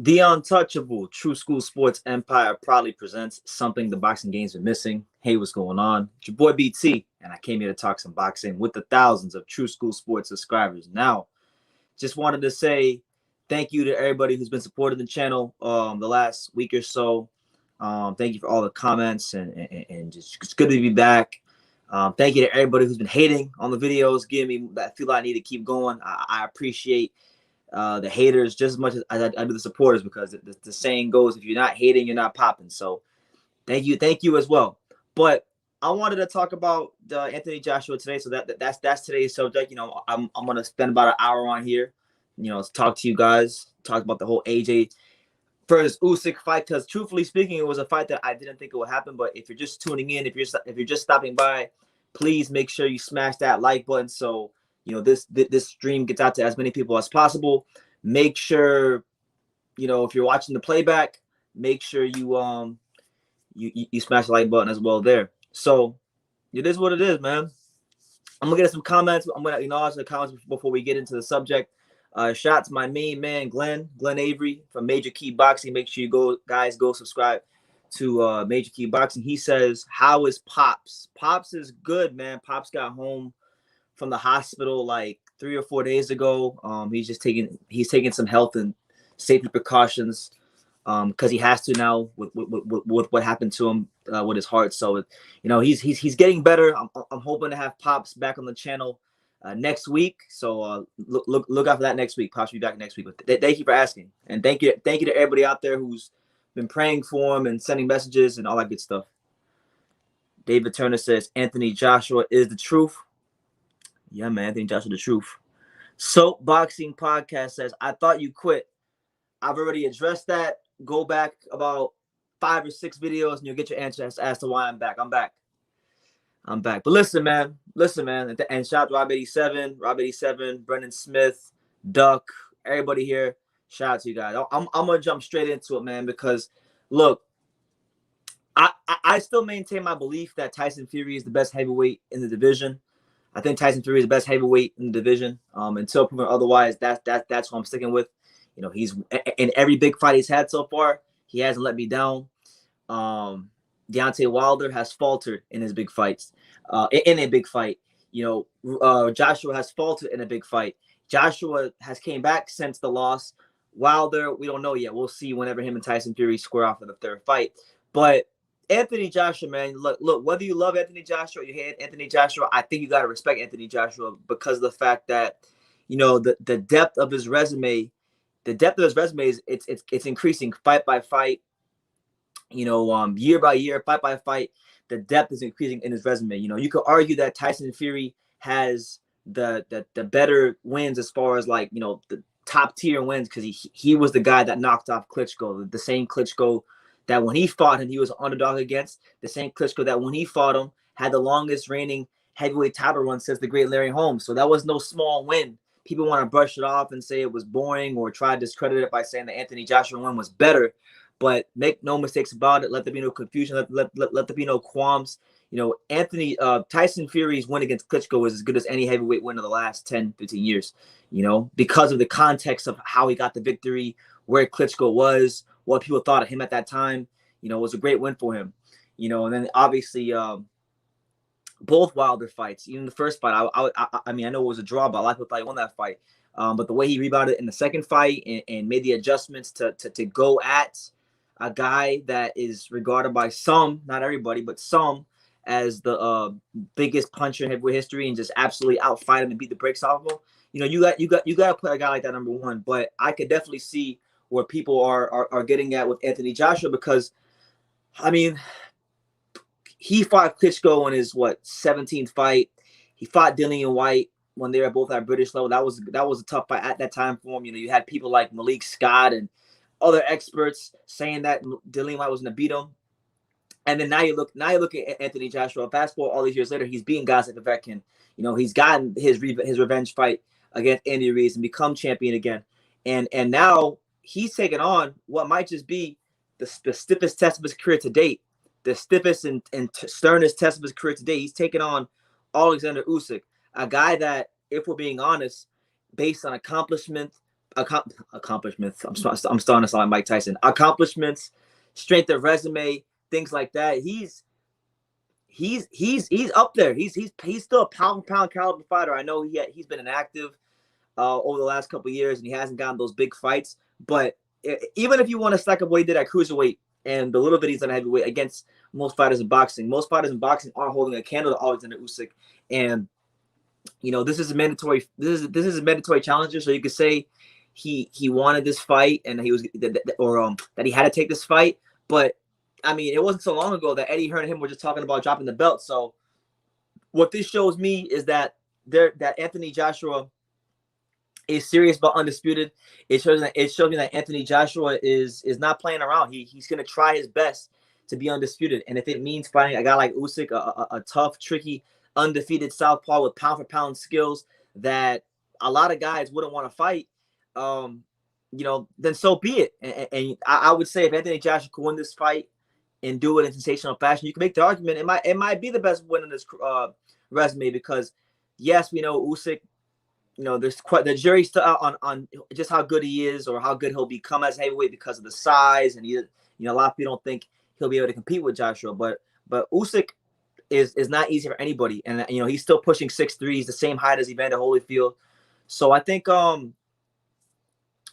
The Untouchable True School Sports Empire proudly presents something the boxing game's been missing. Hey, what's going on? It's your boy BT, and I came here to talk some boxing with the thousands of True School Sports subscribers. Now, just wanted to say thank you to everybody who's been supporting the channel the last week or so. Thank you for all the comments and just it's good to be back. Thank you to everybody who's been hating on the videos, giving me that feel I need to keep going. I appreciate the haters just as much as I do the supporters, because the saying goes, if you're not hating, you're not popping. So thank you as well. But I wanted to talk about Anthony Joshua today. So that's today's subject. I'm gonna spend about an hour on here, to talk to you guys, talk about the whole AJ versus Usyk fight, because truthfully speaking, it was a fight that I didn't think it would happen. But if you're just tuning in, if you're just stopping by, please make sure you smash that like button so this stream gets out to as many people as possible. Make sure, if you're watching the playback, make sure you smash the like button as well there. So it is what it is, man. I'm gonna get some comments. I'm gonna acknowledge the comments before we get into the subject. Shout out to my main man Glenn Avery from Major Key Boxing. Make sure you go subscribe to Major Key Boxing. He says, how is Pops? Pops is good, man. Pops got home from the hospital like 3 or 4 days ago. He's taking some health and safety precautions because he has to now with what happened to him with his heart. So he's getting better. I'm hoping to have Pops back on the channel next week. So look out for that next week. Pops will be back next week. But thank you for asking, and thank you to everybody out there who's been praying for him and sending messages and all that good stuff. David Turner says Anthony Joshua is the truth. Yeah, man, Anthony Joshua the truth. Soap Boxing Podcast says, I thought you quit. I've already addressed that. Go back about 5 or 6 videos and you'll get your answer as to why I'm back. I'm back. But listen, man. And shout out to Rob 87, Brendan Smith, Duck, everybody here. Shout out to you guys. I'm going to jump straight into it, man, because, look, I still maintain my belief that Tyson Fury is the best heavyweight in the division. I think Tyson Fury is the best heavyweight in the division. Until proven otherwise, that's who I'm sticking with. He's in every big fight he's had so far, he hasn't let me down. Deontay Wilder has faltered in his big fights. In a big fight, Joshua has faltered in a big fight. Joshua has came back since the loss. Wilder, we don't know yet. We'll see whenever him and Tyson Fury square off in the third fight. But Anthony Joshua, man, look, whether you love Anthony Joshua or you hate Anthony Joshua, I think you got to respect Anthony Joshua because of the fact that, the depth of his resume, is it's increasing fight by fight, year by year, fight by fight. The depth is increasing in his resume. You could argue that Tyson Fury has the better wins as far as the top tier wins, because he was the guy that knocked off Klitschko, the same Klitschko that when he fought him, he was an underdog against, the same Klitschko that when he fought him had the longest reigning heavyweight title run since the great Larry Holmes. So that was no small win. People want to brush it off and say it was boring or try to discredit it by saying the Anthony Joshua win was better. But make no mistakes about it. Let there be no confusion. Let there be no qualms. Tyson Fury's win against Klitschko was as good as any heavyweight win of the last 10, 15 years, because of the context of how he got the victory, where Klitschko was, what people thought of him at that time. It was a great win for him. And then obviously both Wilder fights, even the first fight, I know it was a draw, but a lot of people thought he won that fight. But the way he rebounded in the second fight and made the adjustments to go at a guy that is regarded by some, not everybody, but some, as the biggest puncher in heavyweight history, and just absolutely outfight him and beat the brakes off of him. You got to play a guy like that, number one. But I could definitely see where people are getting at with Anthony Joshua, because he fought Klitschko in his 17th fight. He fought Dillian White when they were both at British level. That was a tough fight at that time for him. You had people like Malik Scott and other experts saying that Dillian White was going to beat him. And then now you look at Anthony Joshua. Fast forward all these years later, he's beating guys like Povetkin. He's gotten his revenge fight against Andy Ruiz and become champion again. And now he's taken on what might just be the stiffest test of his career to date, the stiffest and sternest test of his career to date. He's taken on Oleksandr Usyk, a guy that, if we're being honest, based on accomplishment, accomplishments. I'm starting to sound like Mike Tyson. Accomplishments, strength of resume, things like that. He's up there. He's still a pound for pound caliber fighter. I know he's been inactive over the last couple of years, and he hasn't gotten those big fights. But even if you want to stack up what he did at cruiserweight and the little bit he's done at heavyweight against most fighters in boxing aren't holding a candle to Oleksandr Usyk. And this is a mandatory. This is a mandatory challenger, so you could say he wanted this fight and he was that he had to take this fight. But I mean, it wasn't so long ago that Eddie Hearn and him were just talking about dropping the belt. So what this shows me is that Anthony Joshua is serious about undisputed. It shows me that Anthony Joshua is not playing around. He's going to try his best to be undisputed. And if it means fighting a guy like Usyk, a tough, tricky, undefeated southpaw with pound for pound skills that a lot of guys wouldn't want to fight, then so be it. And I would say if Anthony Joshua could win this fight and do it in sensational fashion, you can make the argument it might be the best win in this resume, because yes, we know Usyk, there's quite the jury's still out on just how good he is or how good he'll become as heavyweight because of the size, and a lot of people don't think he'll be able to compete with Joshua, but Usyk is not easy for anybody, and he's still pushing 6'3", he's the same height as Evander Holyfield, so I think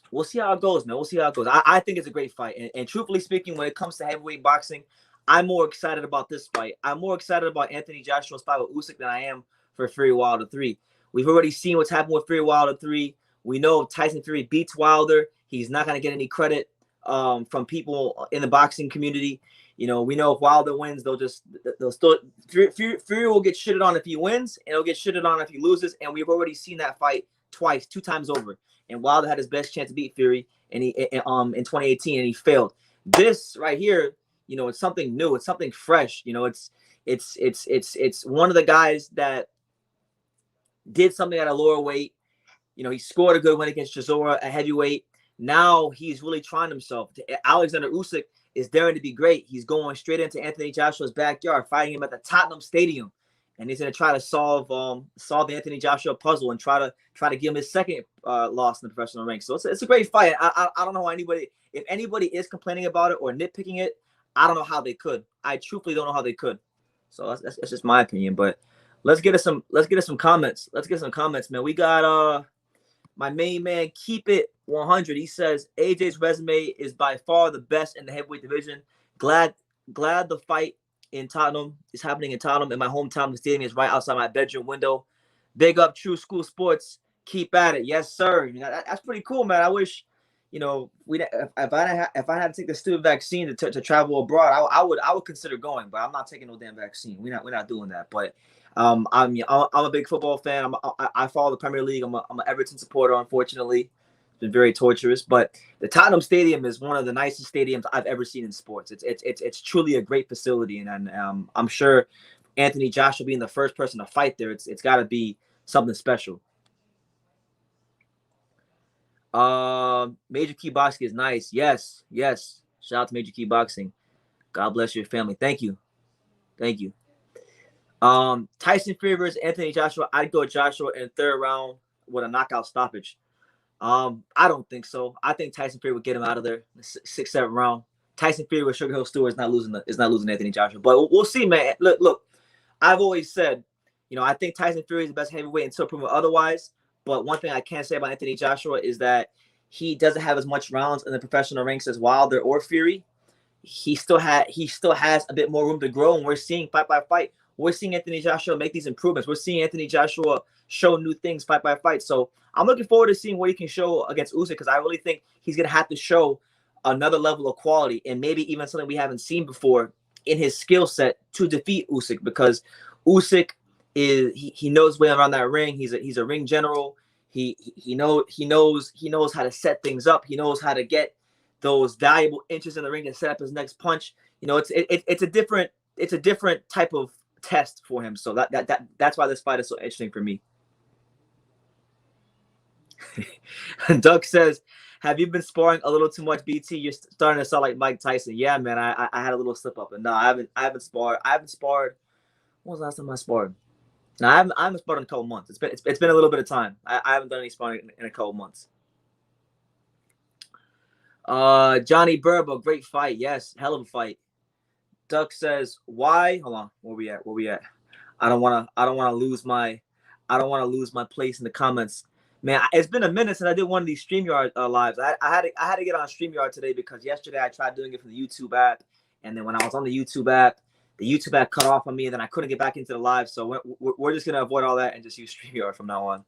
we'll see how it goes, man. We'll see how it goes. I think it's a great fight. And truthfully speaking, when it comes to heavyweight boxing, I'm more excited about this fight. I'm more excited about Anthony Joshua's fight with Usyk than I am for Fury Wilder 3. We've already seen what's happened with Fury Wilder 3. We know if Tyson Fury beats Wilder, he's not going to get any credit from people in the boxing community. We know if Wilder wins, they'll still Fury will get shitted on if he wins, and he'll get shitted on if he loses. And we've already seen that fight two times over. And Wilder had his best chance to beat Fury, and in 2018, and he failed. This right here, it's something new, it's something fresh. It's one of the guys that did something at a lower weight. He scored a good win against Chisora at heavyweight. Now he's really trying himself. Oleksandr Usyk is daring to be great. He's going straight into Anthony Joshua's backyard, fighting him at the Tottenham Stadium. And he's going to try to solve the Anthony Joshua puzzle and try to give him his second loss in the professional ranks. So it's a great fight. I don't know how if anybody is complaining about it or nitpicking it, I don't know how they could. I truthfully don't know how they could. So that's just my opinion. But let's get us some comments. Let's get some comments, man. We got my main man, Keep It 100. He says AJ's resume is by far the best in the heavyweight division. Glad the fight in Tottenham is happening in Tottenham. In my hometown, the stadium is right outside my bedroom window. Big up True School Sports. Keep at it. Yes, sir. That's pretty cool, man. I wish, if I had to take the stupid vaccine to travel abroad, I would consider going, but I'm not taking no damn vaccine. We're not doing that. But I'm a big football fan. I follow the Premier League. I'm an Everton supporter, unfortunately. It's been very torturous, but the Tottenham Stadium is one of the nicest stadiums I've ever seen in sports. It's truly a great facility, and I'm sure Anthony Joshua being the first person to fight there, it's got to be something special. Major Key Boxing is nice. Yes. Shout out to Major Key Boxing. God bless your family. Thank you. Tyson Fury versus Anthony Joshua. I'd go Joshua in the third round with a knockout stoppage. I don't think so. I think Tyson Fury would get him out of there 6th, 7th round. Tyson Fury with Sugar Hill Stewart is not losing Anthony Joshua. But we'll see, man. Look. I've always said, I think Tyson Fury is the best heavyweight until proven otherwise. But one thing I can say about Anthony Joshua is that he doesn't have as much rounds in the professional ranks as Wilder or Fury. He still has a bit more room to grow, and we're seeing fight by fight. We're seeing Anthony Joshua make these improvements. We're seeing Anthony Joshua show new things fight by fight. So I'm looking forward to seeing what he can show against Usyk, because I really think he's going to have to show another level of quality and maybe even something we haven't seen before in his skill set to defeat Usyk, because Usyk he knows his way around that ring. He's a ring general. He knows how to set things up. He knows how to get those valuable inches in the ring and set up his next punch. It's a different type of test for him. So that's why this fight is so interesting for me. Doug says, have you been sparring a little too much, BT? You're starting to sound like Mike Tyson. Yeah, man, I had a little slip up, and no, I haven't sparred. When was the last time I sparred? No, I haven't sparred in a couple months. It's been a little bit of time. I haven't done any sparring in a couple months. Johnny Burbo, great fight. Yes, hell of a fight. Duck says, why? Hold on. Where we at? Where we at? I don't wanna lose my place in the comments. Man, it's been a minute since I did one of these StreamYard lives. I had to get on StreamYard today because yesterday I tried doing it from the YouTube app, and then when I was on the YouTube app cut off on me, and then I couldn't get back into the live. So we're just gonna avoid all that and just use StreamYard from now on.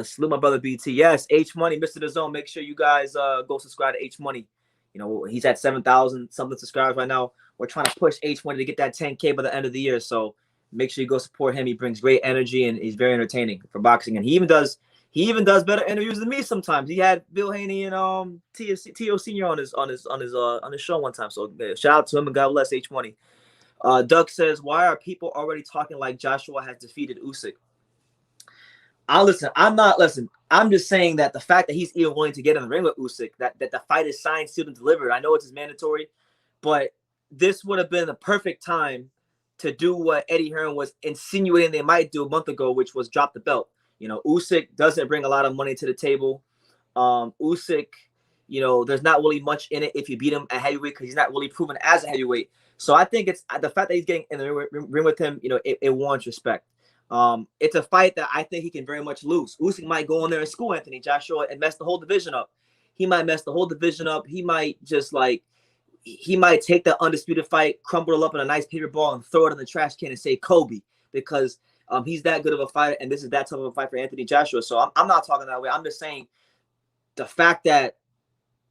Salute my brother BT. Yes, H Money, Mr. The Zone. Make sure you guys go subscribe to H Money. You know, he's at 7,000 something subscribers right now. We're trying to push H Money to get that 10K by the end of the year. So make sure you go support him. He brings great energy and he's very entertaining for boxing. And he even does better interviews than me sometimes. He had Bill Haney and T.O. Senior on his show one time. So shout out to him and God bless H Money. Doug says, why are people already talking like Joshua has defeated Usyk? I'm just saying that the fact that he's even willing to get in the ring with Usyk, that the fight is signed, sealed, and delivered. I know it's mandatory, but this would have been the perfect time to do what Eddie Hearn was insinuating they might do a month ago, which was drop the belt. You know, Usyk doesn't bring a lot of money to the table. Usyk, you know, there's not really much in it if you beat him at heavyweight because he's not really proven as a heavyweight. So I think it's the fact that he's getting in the ring with him, you know, it warrants respect. It's a fight that I think he can very much lose. Usyk might go in there and school Anthony Joshua and mess the whole division up. He might mess the whole division up. He might just he might take the undisputed fight, crumble it up in a nice paper ball, and throw it in the trash can and say Kobe because he's that good of a fighter, and this is that tough of a fight for Anthony Joshua. So I'm not talking that way. I'm just saying the fact that,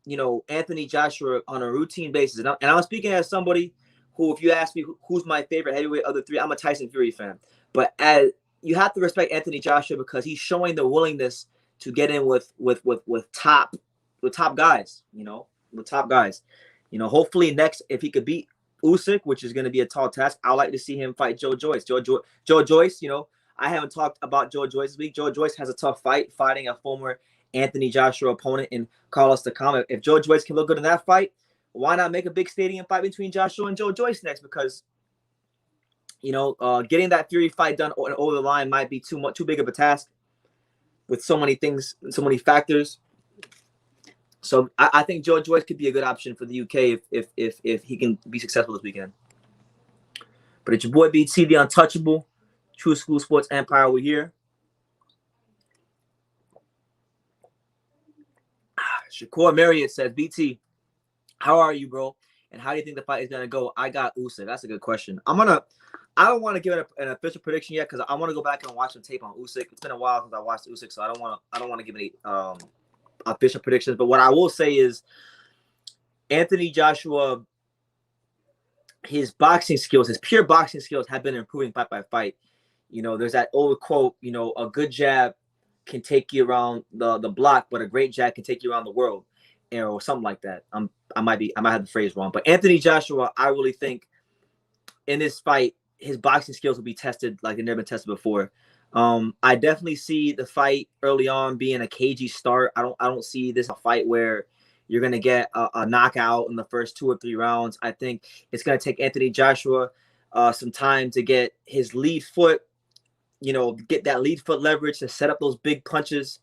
you know, Anthony Joshua on a routine basis, and I'm speaking as somebody who, if you ask me who's my favorite heavyweight of the three, I'm a Tyson Fury fan. But you have to respect Anthony Joshua because he's showing the willingness to get in with top guys, you know, with top guys. You know, hopefully next, if he could beat Usyk, which is going to be a tall task, I'd like to see him fight Joe Joyce. Joe Joyce, you know, I haven't talked about Joe Joyce this week. Joe Joyce has a tough fight fighting a former Anthony Joshua opponent in Carlos Takam. If Joe Joyce can look good in that fight, why not make a big stadium fight between Joshua and Joe Joyce next? Because, you know, getting that Fury fight done over the line might be too big of a task with so many things, so many factors. So I think Joe Joyce could be a good option for the UK if he can be successful this weekend. But it's your boy BT, the Untouchable, True School Sports Empire. We're here. Shakur Marriott says, BT, how are you, bro? And how do you think the fight is gonna go? I got Usyk. That's a good question. I don't want to give it an official prediction yet because I want to go back and watch some tape on Usyk. It's been a while since I watched Usyk, so I don't want to give any official predictions. But what I will say is Anthony Joshua, his boxing skills, his pure boxing skills have been improving fight by fight. You know, there's that old quote, you know, a good jab can take you around the block, but a great jab can take you around the world, or something like that. I might have the phrase wrong, but Anthony Joshua, I really think in this fight, his boxing skills will be tested like they've never been tested before. I definitely see the fight early on being a cagey start. I don't see this a fight where you're gonna get a knockout in the first 2 or 3 rounds. I think it's gonna take Anthony Joshua some time to get his lead foot, you know, get that lead foot leverage to set up those big punches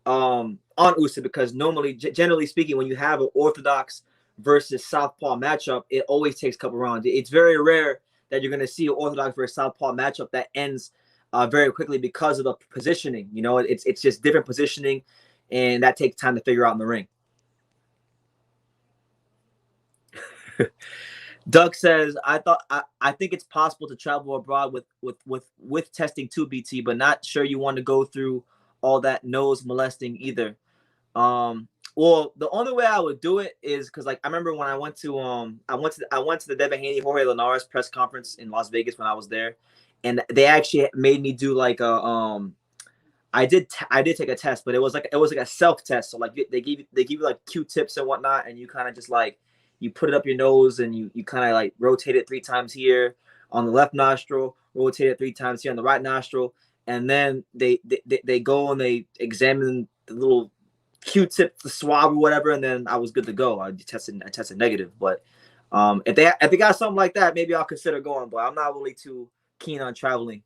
on Usyk, because normally, generally speaking, when you have an orthodox versus southpaw matchup, it always takes a couple rounds. It's very rare that you're going to see an orthodox versus southpaw matchup that ends very quickly because of the positioning. You know, it's just different positioning, and that takes time to figure out in the ring. Doug says, I think it's possible to travel abroad with testing too, BT, but not sure you want to go through all that nose molesting either. Well, the only way I would do it is because, like, I remember when I went to the Devin Haney Jorge Linares press conference in Las Vegas when I was there, and they actually made me do like a I did take a test, but it was like a self test. So like they give you like Q-tips and whatnot, and you kind of just like you put it up your nose and you kind of like rotate it 3 times here on the left nostril, rotate it 3 times here on the right nostril, and then they go and they examine the little Q-tip, the swab or whatever, and then I was good to go. I tested negative. But if they got something like that, maybe I'll consider going. But I'm not really too keen on traveling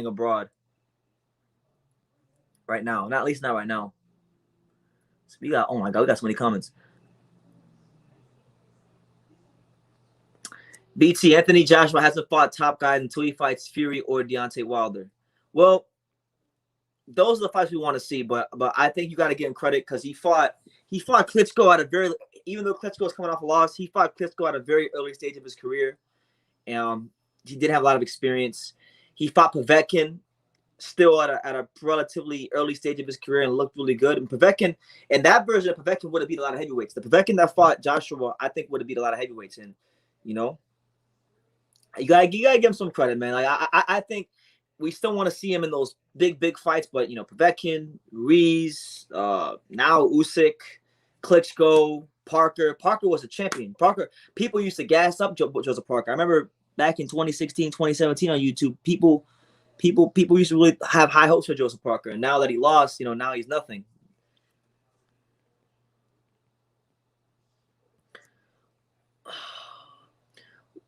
abroad. right now. Not at least not right now. So we got, oh my God, we got so many comments. BT, Anthony Joshua hasn't fought top guys until he fights Fury or Deontay Wilder. Well, those are the fights we want to see, but I think you got to give him credit because he fought Klitschko at a very, even though Klitschko was coming off a loss, he fought Klitschko at a very early stage of his career. He didn't have a lot of experience. He fought Povetkin still at a relatively early stage of his career and looked really good. And Povetkin, and that version of Povetkin would have beat a lot of heavyweights. The Povetkin that fought Joshua, I think, would have beat a lot of heavyweights. And you know, you gotta give him some credit, man. Like I think we still want to see him in those big fights, but Povetkin, Ruiz, now Usyk, Klitschko, Parker. Parker was a champion. Parker, people used to gas up Joseph Parker. I remember back in 2016, 2017 on YouTube, people used to really have high hopes for Joseph Parker, and now that he lost, now he's nothing.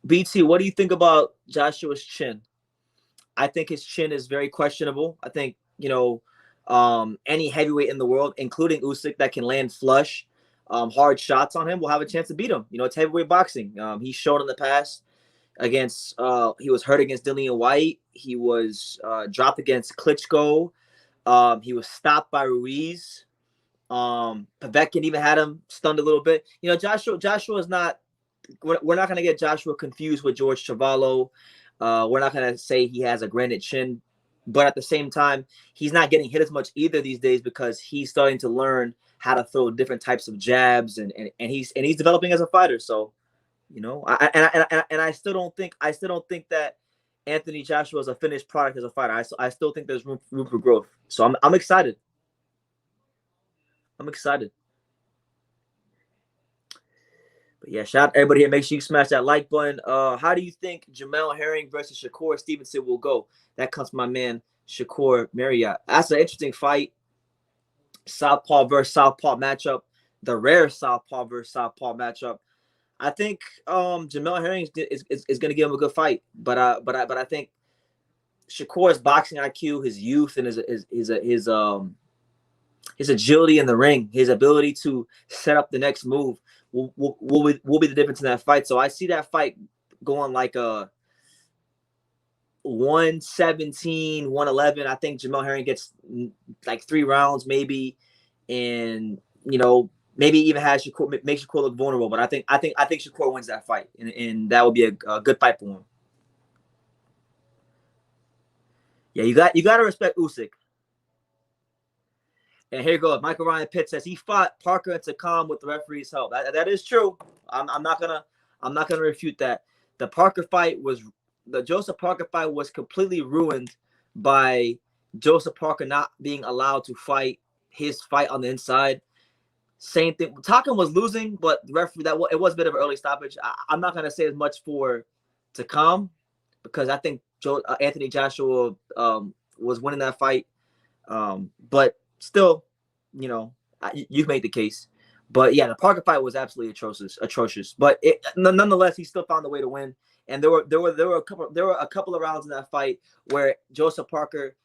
BT, what do you think about Joshua's chin? I think his chin is very questionable. I think, any heavyweight in the world, including Usyk, that can land flush, hard shots on him will have a chance to beat him. It's heavyweight boxing. He's shown in the past against, he was hurt against Dillian White. He was dropped against Klitschko. He was stopped by Ruiz. Povetkin even had him stunned a little bit. Joshua is not, we're not going to get Joshua confused with George Chuvalo. We're not going to say he has a granite chin, but at the same time, he's not getting hit as much either these days because he's starting to learn how to throw different types of jabs, and he's developing as a fighter. So, I still don't think that Anthony Joshua is a finished product as a fighter. I still think there's room for growth. So I'm excited. I'm excited. But yeah, shout out to everybody here. Make sure you smash that like button. How do you think Jamel Herring versus Shakur Stevenson will go? That comes from my man Shakur Marriott. That's an interesting fight. Southpaw versus Southpaw matchup. The rare Southpaw versus Southpaw matchup. I think Jamel Herring is going to give him a good fight, but I think Shakur's boxing IQ, his youth, and his agility in the ring, his ability to set up the next move will be the difference in that fight. So I see that fight going like a 117, 111. I think Jamel Herring gets like 3 rounds maybe, and maybe even has Shakur, makes Shakur look vulnerable. But I think Shakur wins that fight, and that will be a good fight for him. Yeah, you got to respect Usyk. And here goes. Michael Ryan Pitt says he fought Parker and Takam with the referee's help. That is true. I'm not gonna refute that. The Joseph Parker fight was completely ruined by Joseph Parker not being allowed to fight his fight on the inside. Same thing. Takam was losing, but the referee it was a bit of an early stoppage. I'm not gonna say as much for Takam because I think Anthony Joshua was winning that fight. But still, you've made the case. But yeah, the Parker fight was absolutely atrocious. But nonetheless, he still found a way to win. And there were a couple of rounds in that fight where Joseph Parker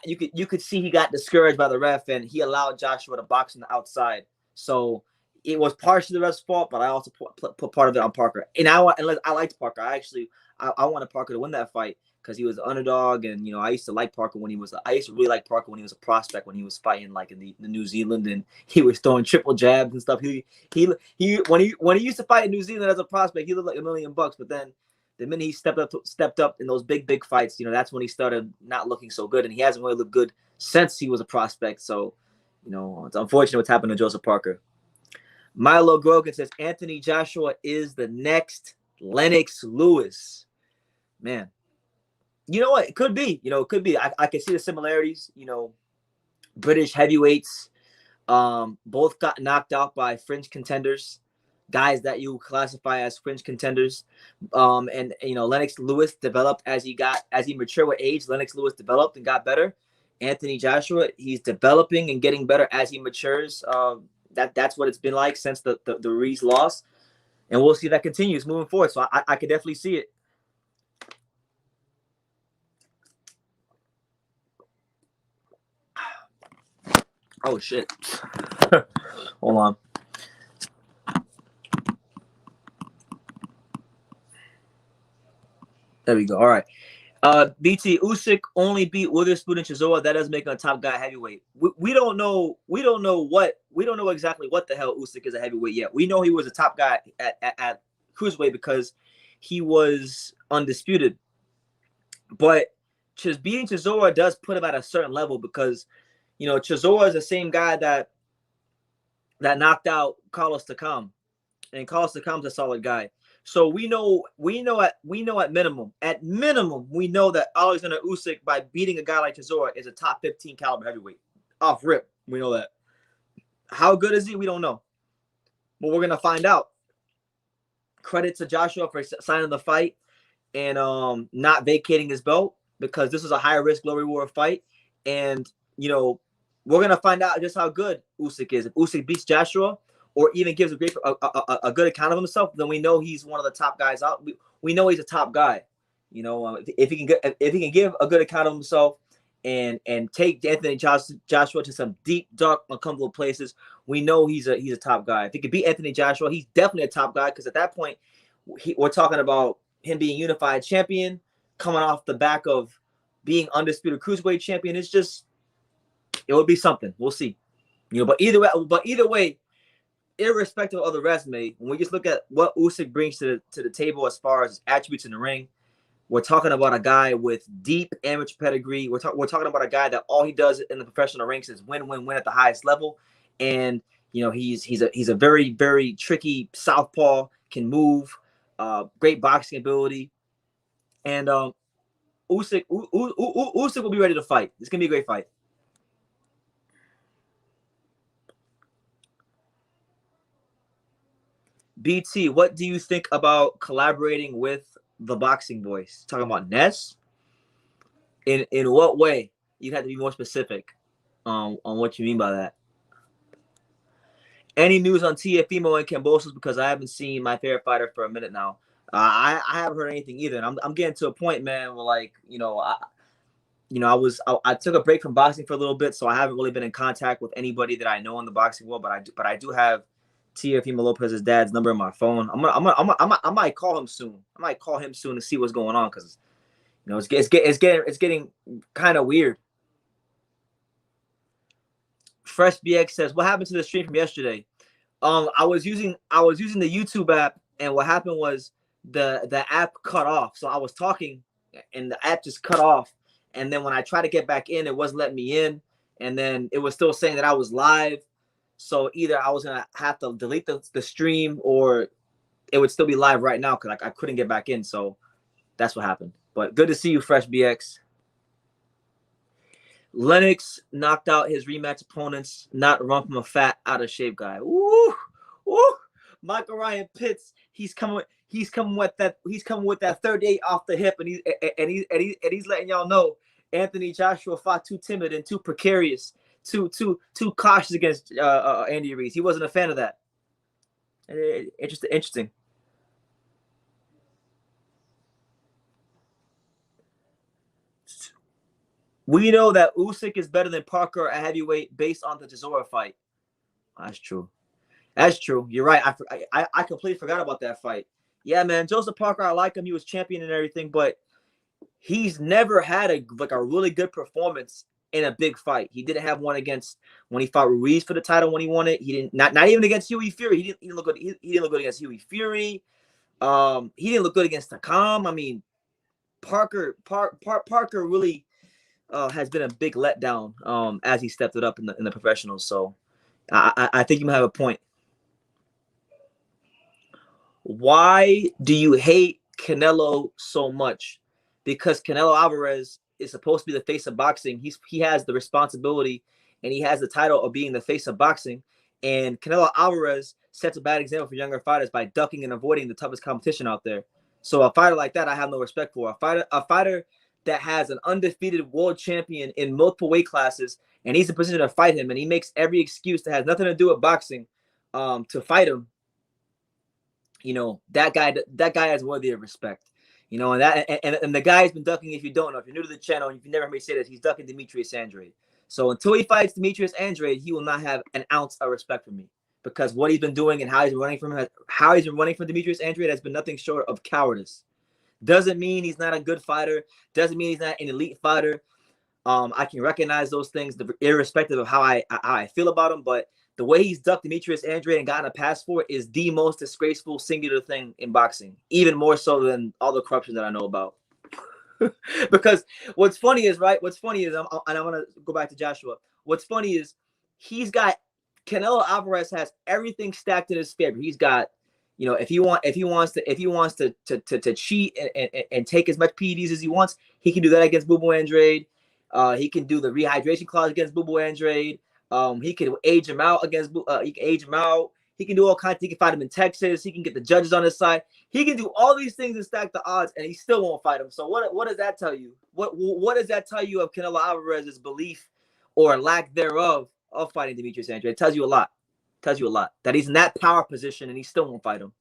you could see he got discouraged by the ref, and he allowed Joshua to box on the outside. So it was partially the ref's fault, but I also put part of it on Parker. And I liked Parker. I wanted Parker to win that fight because he was an underdog, and I used to like Parker when he was. I used to really like Parker when he was a prospect, when he was fighting like in the New Zealand, and he was throwing triple jabs and stuff. He when he used to fight in New Zealand as a prospect, he looked like $1 million. But then the minute he stepped up in those big fights, that's when he started not looking so good, and he hasn't really looked good since he was a prospect. So, it's unfortunate what's happened to Joseph Parker. Milo Grogan says Anthony Joshua is the next Lennox Lewis. Man. You know what? It could be. It could be. I can see the similarities. British heavyweights, both got knocked out by fringe contenders, guys that you classify as fringe contenders. And Lennox Lewis developed as he matured with age. Lennox Lewis developed and got better. Anthony Joshua, he's developing and getting better as he matures. That's what it's been like since the Ruiz loss, and we'll see if that continues moving forward. So I could definitely see it. Oh shit. Hold on. There we go. All right. BT Usyk only beat Witherspoon and Chisora. That doesn't make him a top guy heavyweight. We don't know. We don't know exactly what the hell Usyk is a heavyweight yet. We know he was a top guy at cruiserweight because he was undisputed. But beating Chisora does put him at a certain level because Chisora is the same guy that knocked out Carlos Takam, and Carlos Takam's a solid guy. So we know at minimum, we know that Oleksandr Usyk, by beating a guy like Chisora, is a top 15 caliber heavyweight. Off rip, we know that. How good is he? We don't know, but we're gonna find out. Credit to Joshua for signing the fight and not vacating his belt, because this is a high risk, low reward fight, and we're gonna find out just how good Usyk is. If Usyk beats Joshua, or even gives a good account of himself, then we know he's one of the top guys out. We know he's a top guy. If he can give a good account of himself and take Anthony Joshua to some deep, dark, uncomfortable places, we know he's a top guy. If he can beat Anthony Joshua, he's definitely a top guy, because at that point, we're talking about him being unified champion, coming off the back of being undisputed cruiserweight champion. It would be something. We'll see. But either way, irrespective of the resume, when we just look at what Usyk brings to the table as far as attributes in the ring, we're talking about a guy with deep amateur pedigree. We're talking about a guy that all he does in the professional ranks is win at the highest level, and he's a very, very tricky southpaw, can move, great boxing ability, and Usyk will be ready to fight. It's gonna be a great fight. BT, what do you think about collaborating with the Boxing Boys? Talking about Ness? In what way? You have to be more specific on what you mean by that. Any news on Teofimo and Kambosos? Because I haven't seen my favorite fighter for a minute now. I haven't heard anything either. And I'm getting to a point, man, where I took a break from boxing for a little bit, so I haven't really been in contact with anybody that I know in the boxing world. But I do have Teofimo Lopez's dad's number on my phone. I might call him soon. I might call him soon to see what's going on, because it's getting kind of weird. Fresh BX says, "What happened to the stream from yesterday?" I was using the YouTube app, and what happened was the app cut off. So I was talking, and the app just cut off. And then when I tried to get back in, it wasn't letting me in, and then it was still saying that I was live. So either I was gonna have to delete the stream, or it would still be live right now, because I couldn't get back in. So that's what happened. But good to see you, Fresh BX. Lennox knocked out his rematch opponents, not run from a fat, out of shape guy. Woo, woo. Michael Ryan Pitts, he's coming with that 38 off the hip, and he's letting y'all know Anthony Joshua fought too timid and too precarious, too cautious against Andy Reese. He wasn't a fan of that. Interesting. We know that Usyk is better than Parker at heavyweight based on the Chisora fight. That's true. You're right. I completely forgot about that fight. Yeah, man. Joseph Parker, I like him. He was champion and everything, but he's never had a really good performance in a big fight. He didn't have one when he fought Ruiz for the title when he won it. He didn't not even against Huey Fury. He didn't look good. He didn't look good against Huey Fury. He didn't look good against Takam. I mean, Parker really has been a big letdown as he stepped it up in the professionals. So I think you might have a point. Why do you hate Canelo so much? Because Canelo Alvarez is supposed to be the face of boxing. He has the responsibility, and he has the title of being the face of boxing. And Canelo Alvarez sets a bad example for younger fighters by ducking and avoiding the toughest competition out there. So a fighter like that, I have no respect for. A fighter that has an undefeated world champion in multiple weight classes, and he's in position to fight him, and he makes every excuse that has nothing to do with boxing to fight him. That guy is worthy of respect. And the guy has been ducking. If you don't know, if you're new to the channel, if you never heard me say this, he's ducking Demetrius Andrade. So until he fights Demetrius Andrade, he will not have an ounce of respect for me, because what he's been doing and how he's been running from Demetrius Andrade has been nothing short of cowardice. Doesn't mean he's not a good fighter. Doesn't mean he's not an elite fighter. I can recognize those things irrespective of how I feel about him. But the way he's ducked Demetrius Andrade and gotten a pass for it is the most disgraceful singular thing in boxing, even more so than all the corruption that I know about. Because what's funny is, right? What's funny is, and I want to go back to Joshua. What's funny is Canelo Alvarez has everything stacked in his favor. He's got, if he wants to cheat and take as much PEDs as he wants, he can do that against Boo Andrade. He can do the rehydration clause against Boo Andrade. He can age him out against. He can age him out. He can do all kinds. He can fight him in Texas. He can get the judges on his side. He can do all these things and stack the odds, and he still won't fight him. So what does that tell you? What does that tell you of Canelo Alvarez's belief or lack thereof of fighting Demetrius Andrade? It tells you a lot. It tells you a lot that he's in that power position and he still won't fight him.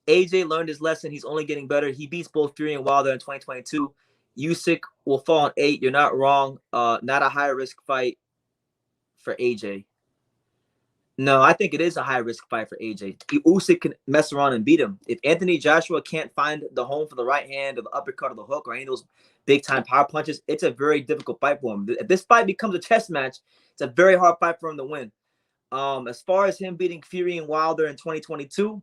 AJ learned his lesson. He's only getting better. He beats both Fury and Wilder in 2022. Usyk will fall on 8. You're not wrong. Not a high risk fight for AJ. No, I think it is a high risk fight for AJ. Usyk can mess around and beat him. If Anthony Joshua can't find the home for the right hand or the uppercut or the hook or any of those big time power punches, it's a very difficult fight for him. If this fight becomes a chess match, it's a very hard fight for him to win. As far as him beating Fury and Wilder in 2022,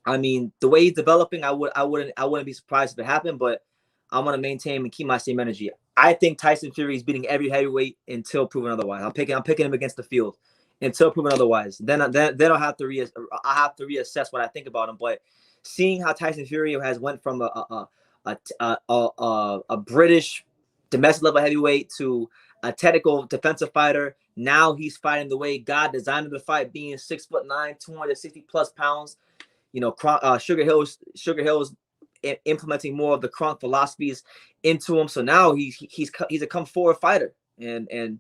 I mean, the way he's developing, I wouldn't be surprised if it happened, but I'm gonna maintain and keep my same energy. I think Tyson Fury is beating every heavyweight until proven otherwise. I'm picking him against the field until proven otherwise. Then I'll have to reassess what I think about him. But seeing how Tyson Fury has went from a British domestic level heavyweight to a technical defensive fighter, now he's fighting the way God designed him to fight, being 6'9", 260 plus pounds. Sugar Hill's implementing more of the Kronk philosophies into him. So now he's a come forward fighter, and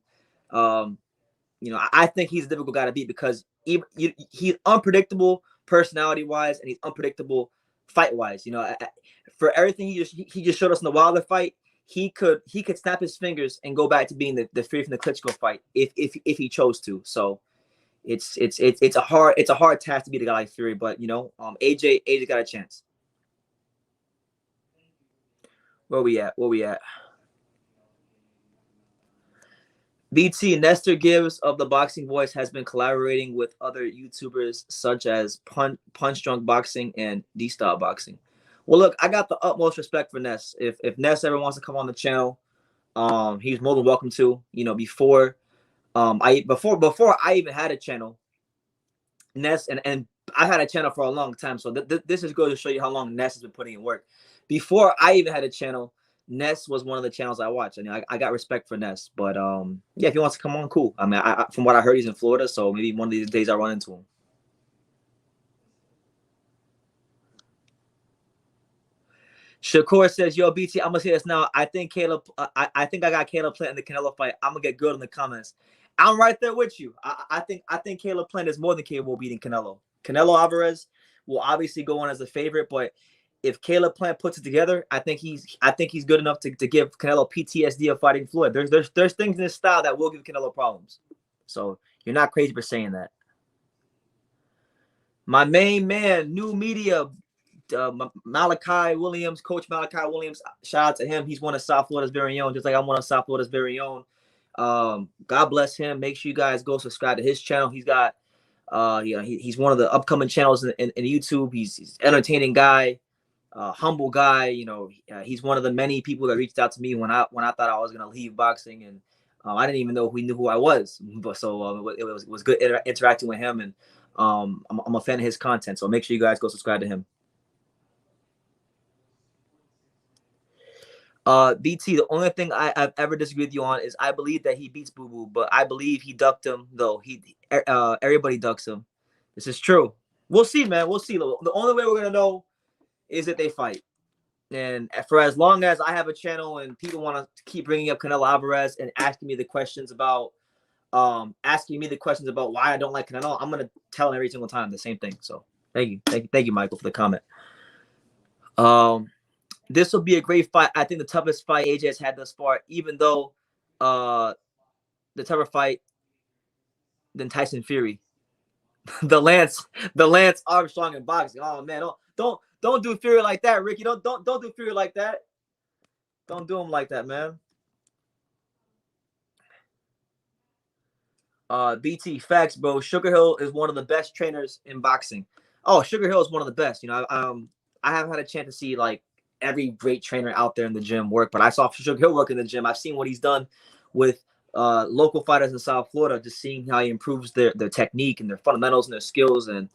I think he's a difficult guy to beat because he's unpredictable personality wise and he's unpredictable fight wise. For everything he just showed us in the Wilder fight, he could snap his fingers and go back to being the Fury from the Klitschko fight if he chose to. So it's a hard task to beat a guy like Fury, but AJ got a chance. Where we at? BT Nestor Gibbs of the Boxing Voice has been collaborating with other YouTubers such as Punch Drunk Boxing and D-Style Boxing. Well, look, I got the utmost respect for Ness. If Ness ever wants to come on the channel, he's more than welcome to. Before I even had a channel, Ness and I had a channel for a long time, so this is going to show you how long Ness has been putting in work. Before I even had a channel, Ness was one of the channels I watched. I got respect for Ness, but yeah, if he wants to come on, cool. I mean, from what I heard, he's in Florida, so maybe one of these days I'll run into him. Shakur says, "Yo, BT, I'm gonna say this now. I think Caleb. I think I got Caleb Plant in the Canelo fight. I'm gonna get good in the comments. I'm right there with you. I think Caleb Plant is more than capable of beating Canelo. Canelo Alvarez will obviously go on as a favorite, but if Caleb Plant puts it together, I think he's good enough to give Canelo PTSD of fighting Floyd. There's things in his style that will give Canelo problems. So you're not crazy for saying that. My main man, New Media, Malachi Williams, Coach Malachi Williams. Shout out to him. He's one of South Florida's very own, just like I'm one of South Florida's very own. God bless him. Make sure you guys go subscribe to his channel. He's got, he's one of the upcoming channels in YouTube. He's an entertaining guy. Humble guy, he's one of the many people that reached out to me when I thought I was gonna leave boxing, and I didn't even know he knew who I was. But so it was good interacting with him, and I'm a fan of his content. So make sure you guys go subscribe to him. BT, the only thing I've ever disagreed with you on is I believe that he beats Boo Boo, but I believe he ducked him though. Everybody ducks him. This is true. We'll see, man. We'll see. The only way we're gonna know is that they fight. And for as long as I have a channel and people want to keep bringing up Canelo Alvarez and asking me the questions about why I don't like Canelo, I'm gonna tell them every single time the same thing. So thank you, Michael, for the comment. This will be a great fight. I think the toughest fight AJ has had thus far, even though the tougher fight than Tyson Fury. the Lance Armstrong in boxing. Oh man, don't do Fury like that, Ricky. Don't do Fury like that. Don't do him like that, man. BT facts, bro. Sugar Hill is one of the best trainers in boxing. Oh, Sugar Hill is one of the best. I haven't had a chance to see like every great trainer out there in the gym work, but I saw Sugar Hill work in the gym. I've seen what he's done with local fighters in South Florida, just seeing how he improves their technique and their fundamentals and their skills. And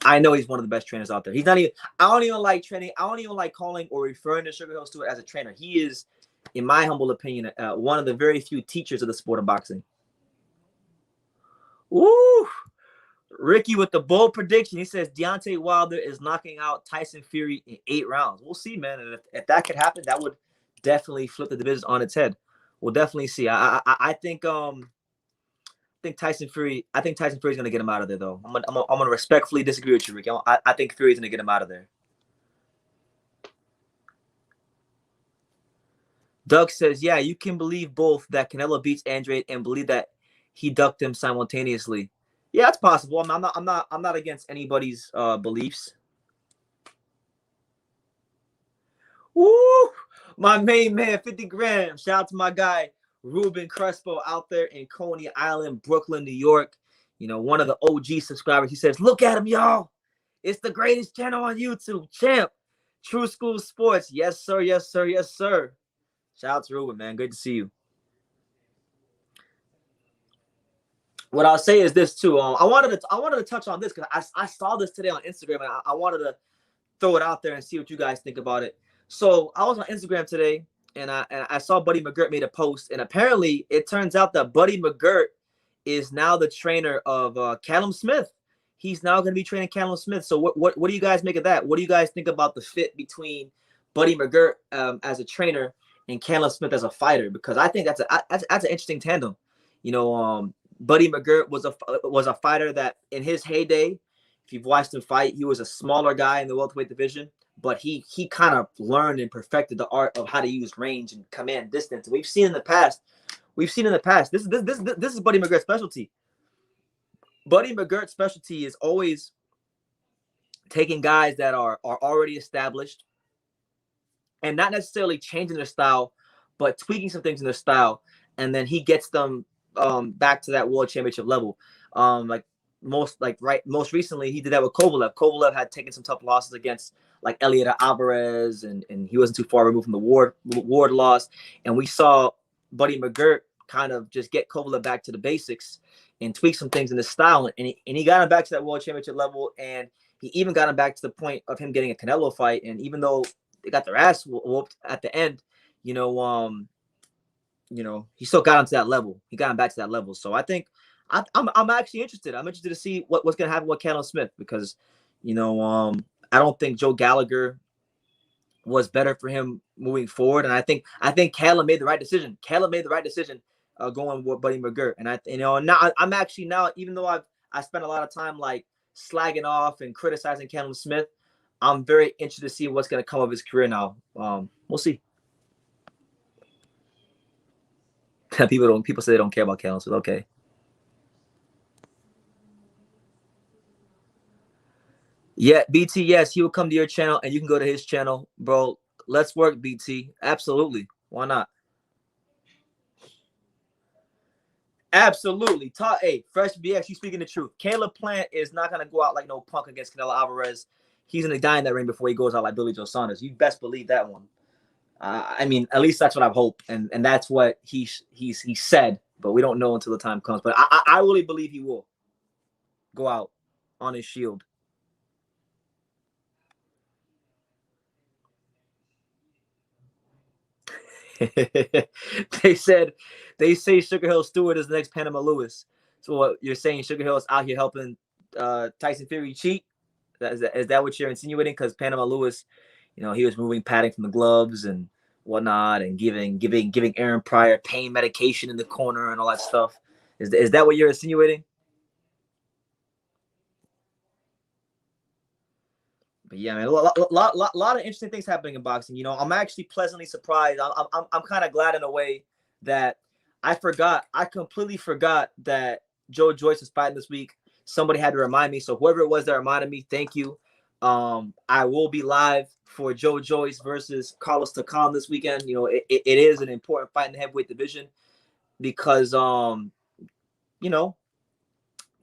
I know he's one of the best trainers out there. He's not even. I don't even like training. I don't even like calling or referring to Sugar Hill Stewart as a trainer. He is, in my humble opinion, one of the very few teachers of the sport of boxing. Woo! Ricky with the bold prediction. He says Deontay Wilder is knocking out Tyson Fury in 8 rounds. We'll see, man. And if that could happen, that would definitely flip the division on its head. We'll definitely see. I think Tyson Fury. I think Tyson Fury's gonna get him out of there, though. I'm gonna respectfully disagree with you, Ricky. I think Fury's gonna get him out of there. Doug says, yeah, you can believe both that Canelo beats Andrade and believe that he ducked him simultaneously. Yeah, it's possible. I'm not against anybody's beliefs. Woo! My main man, 50 grand. Shout out to my guy, Ruben Crespo, out there in Coney Island, Brooklyn, New York. One of the OG subscribers. He says, look at him, y'all. It's the greatest channel on YouTube. Champ. True School Sports. Yes, sir. Yes, sir. Yes, sir. Shout out to Ruben, man. Good to see you. What I'll say is this too. I wanted to touch on this because I saw this today on Instagram, and I wanted to throw it out there and see what you guys think about it. So I was on Instagram today, and I saw Buddy McGirt made a post, and apparently it turns out that Buddy McGirt is now the trainer of Callum Smith. He's now going to be training Callum Smith. So what do you guys make of that? What do you guys think about the fit between Buddy McGirt as a trainer and Callum Smith as a fighter? Because I think that's an interesting tandem. Buddy McGirt was a fighter that in his heyday, if you've watched him fight, he was a smaller guy in the welterweight division, but he kind of learned and perfected the art of how to use range and command distance. We've seen in the past. This is Buddy McGirt's specialty. Buddy McGirt's specialty is always taking guys that are already established and not necessarily changing their style, but tweaking some things in their style, and then he gets them back to that world championship level. Most recently he did that with Kovalev. Kovalev had taken some tough losses against like Elliot Alvarez, and he wasn't too far removed from the Ward loss. And we saw Buddy McGirt kind of just get Kovalev back to the basics and tweak some things in his style. And he got him back to that world championship level. And he even got him back to the point of him getting a Canelo fight. And even though they got their ass whooped at the end, he still got him to that level. He got him back to that level. So I think I'm actually interested. I'm interested to see what's going to happen with Callum Smith because, I don't think Joe Gallagher was better for him moving forward. And I think Callum made the right decision. Callum made the right decision going with Buddy McGirt. And now I'm actually even though I spent a lot of time like slagging off and criticizing Callum Smith, I'm very interested to see what's going to come of his career now. We'll see. People say they don't care about Callum Smith. Okay. Yeah, BT, yes, he will come to your channel and you can go to his channel, bro. Let's work, BT. Absolutely. Why not? Absolutely. Hey, Fresh BX, you speaking the truth. Caleb Plant is not going to go out like no punk against Canelo Alvarez. He's going to die in that ring before he goes out like Billy Joe Saunders. You best believe that one. I mean, at least that's what I hope, and that's what he said, but we don't know until the time comes. But I really believe he will go out on his shield. They say Sugar Hill Stewart is the next Panama Lewis. So what you're saying, Sugar Hill is out here helping Tyson Fury cheat? Is that what you're insinuating? Because Panama Lewis, he was moving padding from the gloves and whatnot, and giving Aaron Pryor pain medication in the corner and all that stuff. Is that what you're insinuating? But yeah, man, a lot of interesting things happening in boxing. You know, I'm actually pleasantly surprised. I'm kind of glad in a way that I completely forgot that Joe Joyce was fighting this week. Somebody had to remind me. So whoever it was that reminded me, thank you. I will be live for Joe Joyce versus Carlos Takam this weekend. You know, it is an important fight in the heavyweight division because, you know,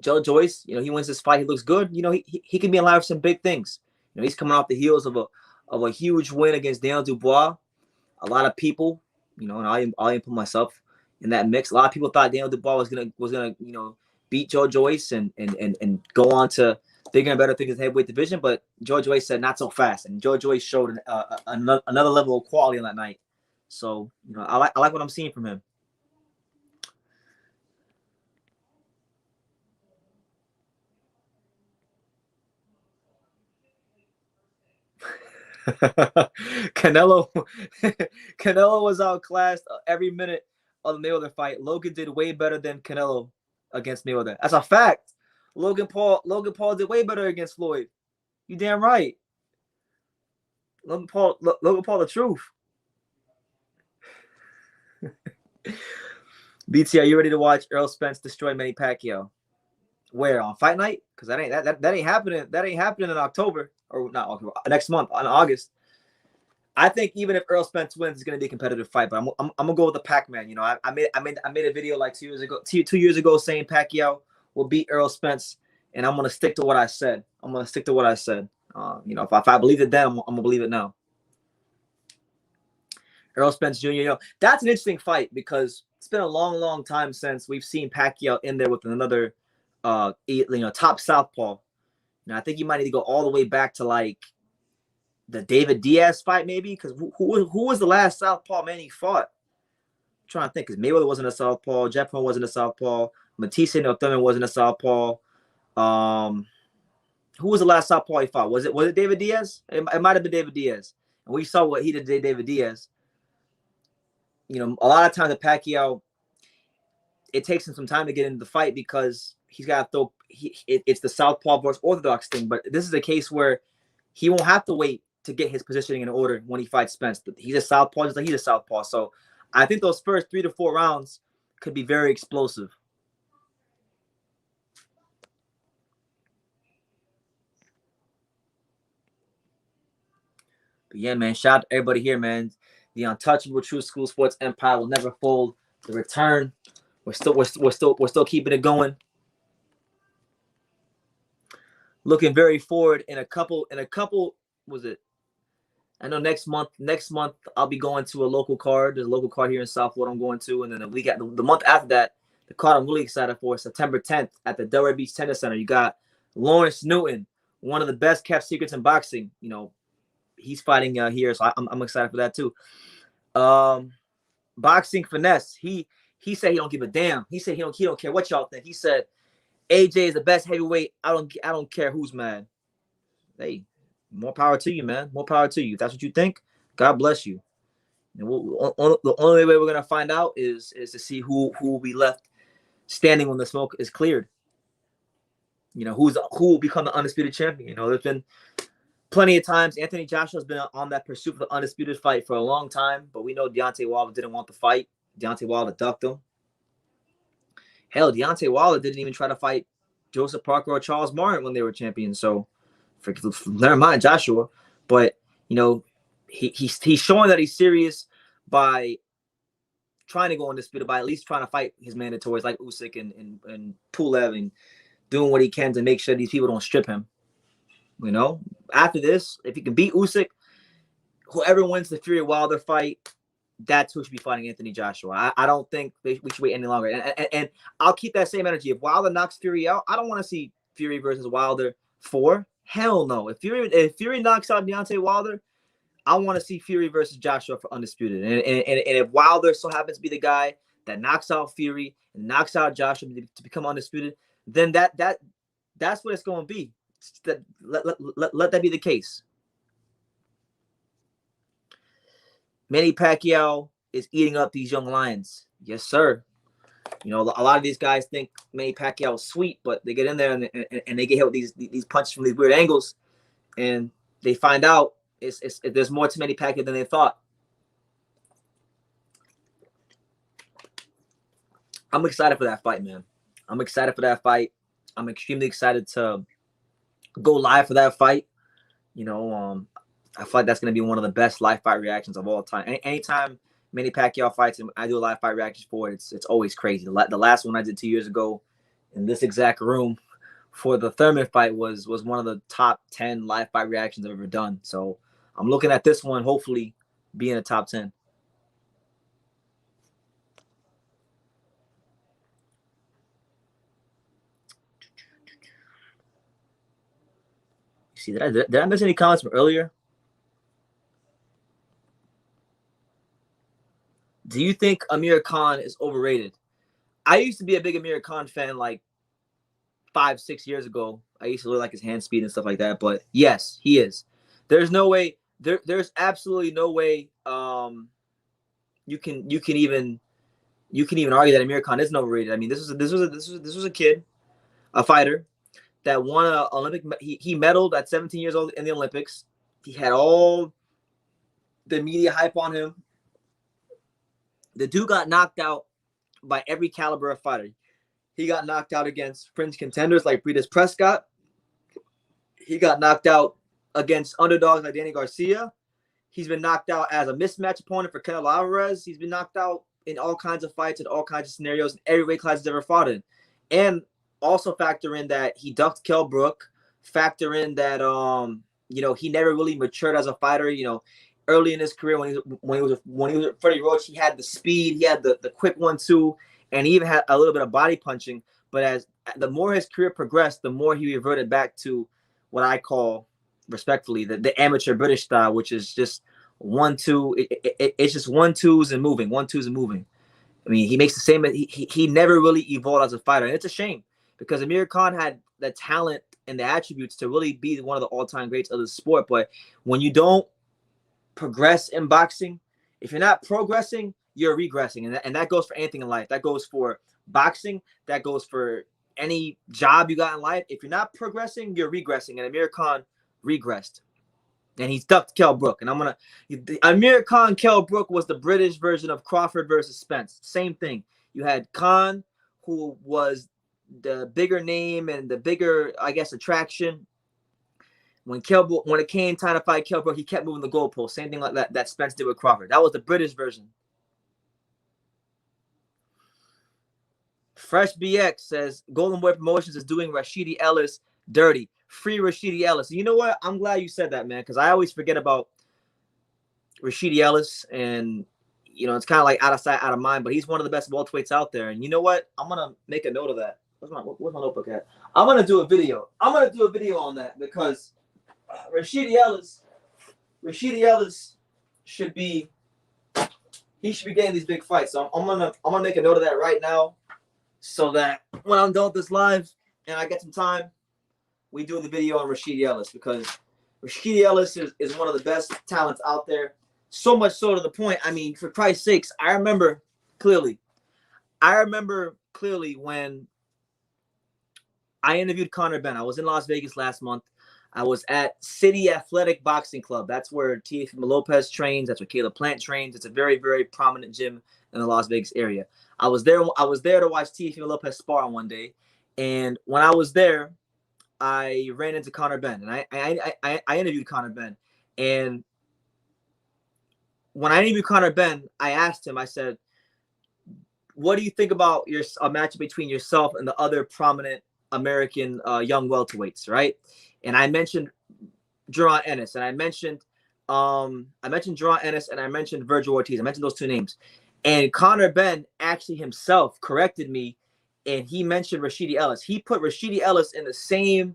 Joe Joyce, you know, he wins this fight. He looks good. You know, he can be alive for some big things. You know, he's coming off the heels of a huge win against Daniel Dubois. A lot of people, you know, and I'll even put myself in that mix. A lot of people thought Daniel Dubois was gonna you know, beat Joe Joyce and go on to bigger and better things in the heavyweight division. But Joe Joyce said not so fast, and Joe Joyce showed another level of quality on that night. So, you know, I like what I'm seeing from him. Canelo Canelo was outclassed every minute of the Mayweather fight. Logan did way better than Canelo against Mayweather. That's a fact. Logan Paul did way better against Floyd. You damn right. Logan Paul, the truth. BT, are you ready to watch Errol Spence destroy Manny Pacquiao? Where, on Fight Night? Because that ain't happening. That ain't happening in October, or not October, next month, on August. I think even if Errol Spence wins, it's going to be a competitive fight. But I'm gonna go with the Pac-Man. You know, I made a video like 2 years ago, 2 years ago, saying Pacquiao will beat Errol Spence, and I'm gonna stick to what I said. You know, if I believed it then, I'm gonna believe it now. Errol Spence Jr. You know, that's an interesting fight because it's been a long time since we've seen Pacquiao in there with another, you know, top southpaw. Now I think you might need to go all the way back to like the David Diaz fight, maybe, because who was the last southpaw man he fought? I'm trying to think, because Mayweather wasn't a southpaw, Jeff Horn wasn't a southpaw, Matisse No Thurman wasn't a southpaw. Who was the last southpaw he fought? Was it David Diaz? It might have been David Diaz, and we saw what he did to David Diaz. You know, a lot of times the Pacquiao, it takes him some time to get into the fight because he's got to throw. It's the southpaw versus orthodox thing, but this is a case where he won't have to wait to get his positioning in order when he fights Spence. He's a southpaw, just like he's a southpaw. So I think those first 3 to 4 rounds could be very explosive. But yeah, man, shout out to everybody here, man. The untouchable True School Sports Empire will never fold. The return, we're still keeping it going. Looking very forward in a couple. Was it? I know next month I'll be going to a local card. There's a local card here in South Florida I'm going to, and then the month after that, the card I'm really excited for is September 10th at the Delray Beach Tennis Center. You got Lawrence Newton, one of the best kept secrets in boxing. You know, he's fighting here, so I'm excited for that too. Boxing finesse. He said he don't give a damn. He said he don't care what y'all think. He said AJ is the best heavyweight. I don't care who's mad. Hey, more power to you, man. More power to you. If that's what you think, God bless you. And the only way we're gonna find out is to see who will be left standing when the smoke is cleared. You know, who will become the undisputed champion. You know, there's been plenty of times Anthony Joshua's been on that pursuit for the undisputed fight for a long time, but we know Deontay Wilder didn't want the fight. Deontay Wilder ducked him. Hell, Deontay Wilder didn't even try to fight Joseph Parker or Charles Martin when they were champions. So, never mind Joshua. But, you know, he's showing that he's serious by trying to go undisputed, by at least trying to fight his mandatories like Usyk and Pulev, and doing what he can to make sure these people don't strip him. You know, after this, if he can beat Usyk, whoever wins the Fury Wilder fight, that's who should be fighting Anthony Joshua. I don't think we should wait any longer. And I'll keep that same energy. If Wilder knocks Fury out, I don't want to see Fury versus Wilder 4. Hell no. If Fury knocks out Deontay Wilder, I want to see Fury versus Joshua for undisputed. And if Wilder so happens to be the guy that knocks out Fury and knocks out Joshua to become undisputed, then that's what it's going to be. Let that be the case. Manny Pacquiao is eating up these young lions. Yes, sir. You know, a lot of these guys think Manny Pacquiao is sweet, but they get in there and they get hit with these punches from these weird angles. And they find out there's more to Manny Pacquiao than they thought. I'm excited for that fight, man. I'm excited for that fight. I'm extremely excited to go live for that fight. You know, I feel like that's going to be one of the best live fight reactions of all time. Anytime Manny Pacquiao fights and I do a live fight reaction for it, it's always crazy. The last one I did 2 years ago in this exact room for the Thurman fight was one of the top 10 live fight reactions I've ever done. So I'm looking at this one, hopefully being a top 10. See, did I miss any comments from earlier? Do you think Amir Khan is overrated? I used to be a big Amir Khan fan like 5-6 years ago. I used to really like his hand speed and stuff like that. But yes, he is. There's no way. There's absolutely no way. You can even argue that Amir Khan isn't overrated. I mean, this was a kid, a fighter that won an Olympic. He medaled at 17 years old in the Olympics. He had all the media hype on him. The dude got knocked out by every caliber of fighter. He got knocked out against fringe contenders like Breeders Prescott. He got knocked out against underdogs like Danny Garcia. He's been knocked out as a mismatch opponent for Canelo Alvarez. He's been knocked out in all kinds of fights, in all kinds of scenarios, in every weight class he's ever fought in. And also factor in that he ducked Kell Brook. Factor in that he never really matured as a fighter. Early in his career when he was with Freddie Roach, he had the speed, he had the quick 1-2, and he even had a little bit of body punching. But as the more his career progressed, the more he reverted back to what I call respectfully the amateur British style, which is just 1-2. It's just 1-2s and moving, 1-2s and moving. I mean, he makes the same. He never really evolved as a fighter, and it's a shame because Amir Khan had the talent and the attributes to really be one of the all-time greats of the sport. But when you don't progress in boxing, if you're not progressing, you're regressing, and that goes for anything in life. That goes for boxing. That goes for any job you got in life. If you're not progressing, you're regressing, and Amir Khan regressed, and he's ducked Kell Brook. And Amir Khan Kell Brook was the British version of Crawford versus Spence. Same thing. You had Khan, who was the bigger name and the bigger, I guess, attraction. When it came time to fight Kell Brook, he kept moving the goalpost. Same thing like that Spence did with Crawford. That was the British version. Fresh BX says Golden Boy Promotions is doing Rashidi Ellis dirty. Free Rashidi Ellis. You know what? I'm glad you said that, man, because I always forget about Rashidi Ellis, and it's kind of like out of sight, out of mind. But he's one of the best welterweights out there. And you know what? I'm gonna make a note of that. Where's my notebook at? I'm gonna do a video. On that because Rashidi Ellis should be getting these big fights. So I'm gonna make a note of that right now, so that when I'm done with this live and I get some time, we do the video on Rashidi Ellis, because Rashidi Ellis is one of the best talents out there. So much so to the point, I mean, for Christ's sakes, I remember clearly when I interviewed Conor Benn. I was in Las Vegas last month. I was at City Athletic Boxing Club. That's where Teofimo Lopez trains. That's where Caleb Plant trains. It's a very, very prominent gym in the Las Vegas area. I was there to watch Teofimo Lopez spar on one day. And when I was there, I ran into Conor Benn, and I interviewed Conor Benn. And when I interviewed Conor Benn, I asked him, I said, what do you think about a matchup between yourself and the other prominent American young welterweights, right? And I mentioned Jaron Ennis, and I mentioned Jaron Ennis, and I mentioned Virgil Ortiz. I mentioned those two names. And Conor Benn actually himself corrected me, and he mentioned Rashidi Ellis. He put Rashidi Ellis in the same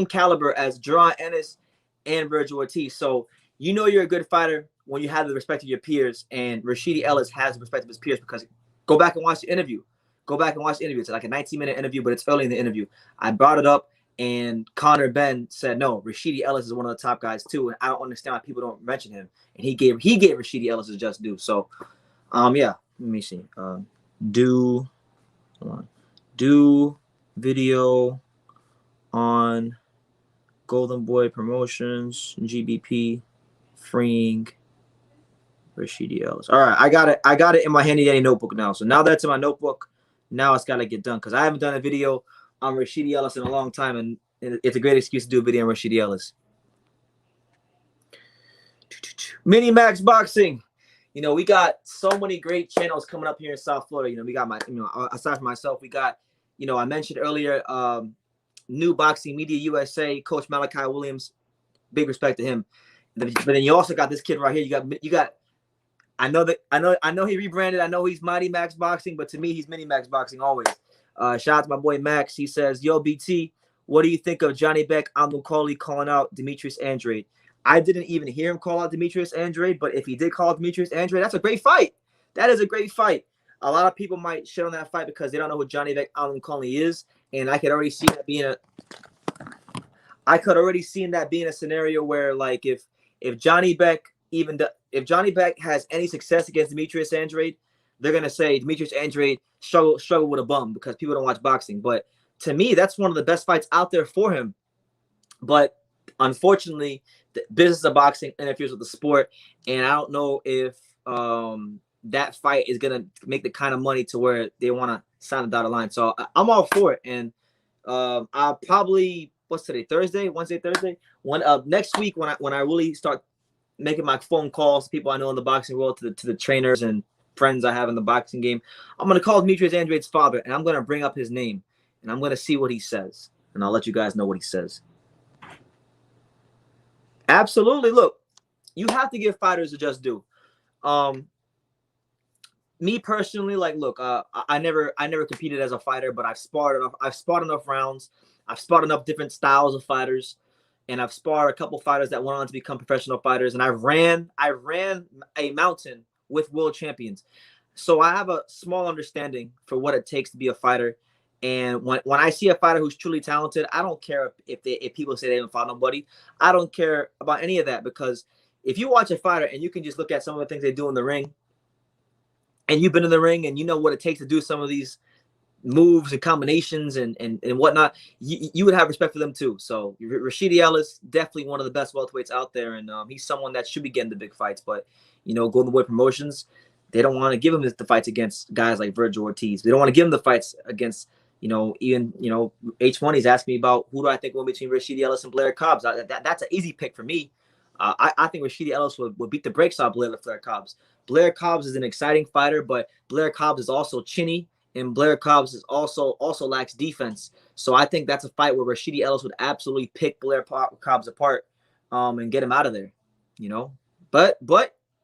caliber as Jaron Ennis and Virgil Ortiz. So you're a good fighter when you have the respect of your peers, and Rashidi Ellis has the respect of his peers, because go back and watch the interview. It's like a 19-minute interview, but it's early in the interview. I brought it up, and Conor Benn said, no, Rashidi Ellis is one of the top guys too, and I don't understand why people don't mention him. And he gave Rashidi Ellis his just due. So, yeah, let me see. Do video on Golden Boy Promotions, GBP, freeing Rashidi Ellis. All right, I got it. I got it in my handy dandy notebook now. So now that's in my notebook. Now it's got to get done because I haven't done a video on Rashidi Ellis in a long time, and it's a great excuse to do a video on Rashidi Ellis. Mini Max Boxing. You know, we got so many great channels coming up here in South Florida. You know, we got aside from myself, we got, I mentioned earlier, New Boxing Media USA, Coach Malachi Williams. Big respect to him. But then you also got this kid right here. You got. I know he rebranded. I know he's Mighty Max Boxing, but to me, he's Mini Max Boxing always. Shout out to my boy Max. He says, "Yo, BT, what do you think of Johnny Beck Al-Nukhali calling out Demetrius Andrade?" I didn't even hear him call out Demetrius Andrade, but if he did call out Demetrius Andrade, that's a great fight. That is a great fight. A lot of people might shit on that fight because they don't know who Johnny Beck Al-Nukhali is, and I could already see that being a scenario where, like, if Johnny Beck has any success against Demetrius Andrade, they're gonna say Demetrius Andrade struggle with a bum because people don't watch boxing. But to me, that's one of the best fights out there for him. But unfortunately, the business of boxing interferes with the sport, and I don't know if that fight is gonna make the kind of money to where they want to sign the dotted line. So I'm all for it, and I'll probably, what's today, Wednesday, Thursday, next week when I really start making my phone calls to people I know in the boxing world, to the trainers and friends I have in the boxing game, I'm gonna call Demetrius Andrade's father, and I'm gonna bring up his name, and I'm gonna see what he says, and I'll let you guys know what he says. Absolutely. Look, you have to give fighters a just due. Me personally, like, look, I never competed as a fighter, but I've sparred enough rounds. I've sparred enough different styles of fighters, and I've sparred a couple fighters that went on to become professional fighters, and I ran a mountain with world champions. So I have a small understanding for what it takes to be a fighter. And when I see a fighter who's truly talented, I don't care if people say they haven't fought nobody. I don't care about any of that, because if you watch a fighter and you can just look at some of the things they do in the ring, and you've been in the ring and you know what it takes to do some of these moves and combinations and whatnot, you would have respect for them too. So Rashidi Ellis, definitely one of the best welterweights out there, and he's someone that should be getting the big fights. But Golden Boy Promotions, they don't want to give him the fights against guys like Virgil Ortiz. They don't want to give him the fights against H1. He's asking me about who do I think will be between Rashidi Ellis and Blair Cobbs. That's an easy pick for me. I think Rashidi Ellis would beat the brakes off Blair Cobbs. Blair Cobbs is an exciting fighter, but Blair Cobbs is also chinny, and Blair Cobbs is also lacks defense. So I think that's a fight where Rashidi Ellis would absolutely pick Blair Cobbs apart, and get him out of there. But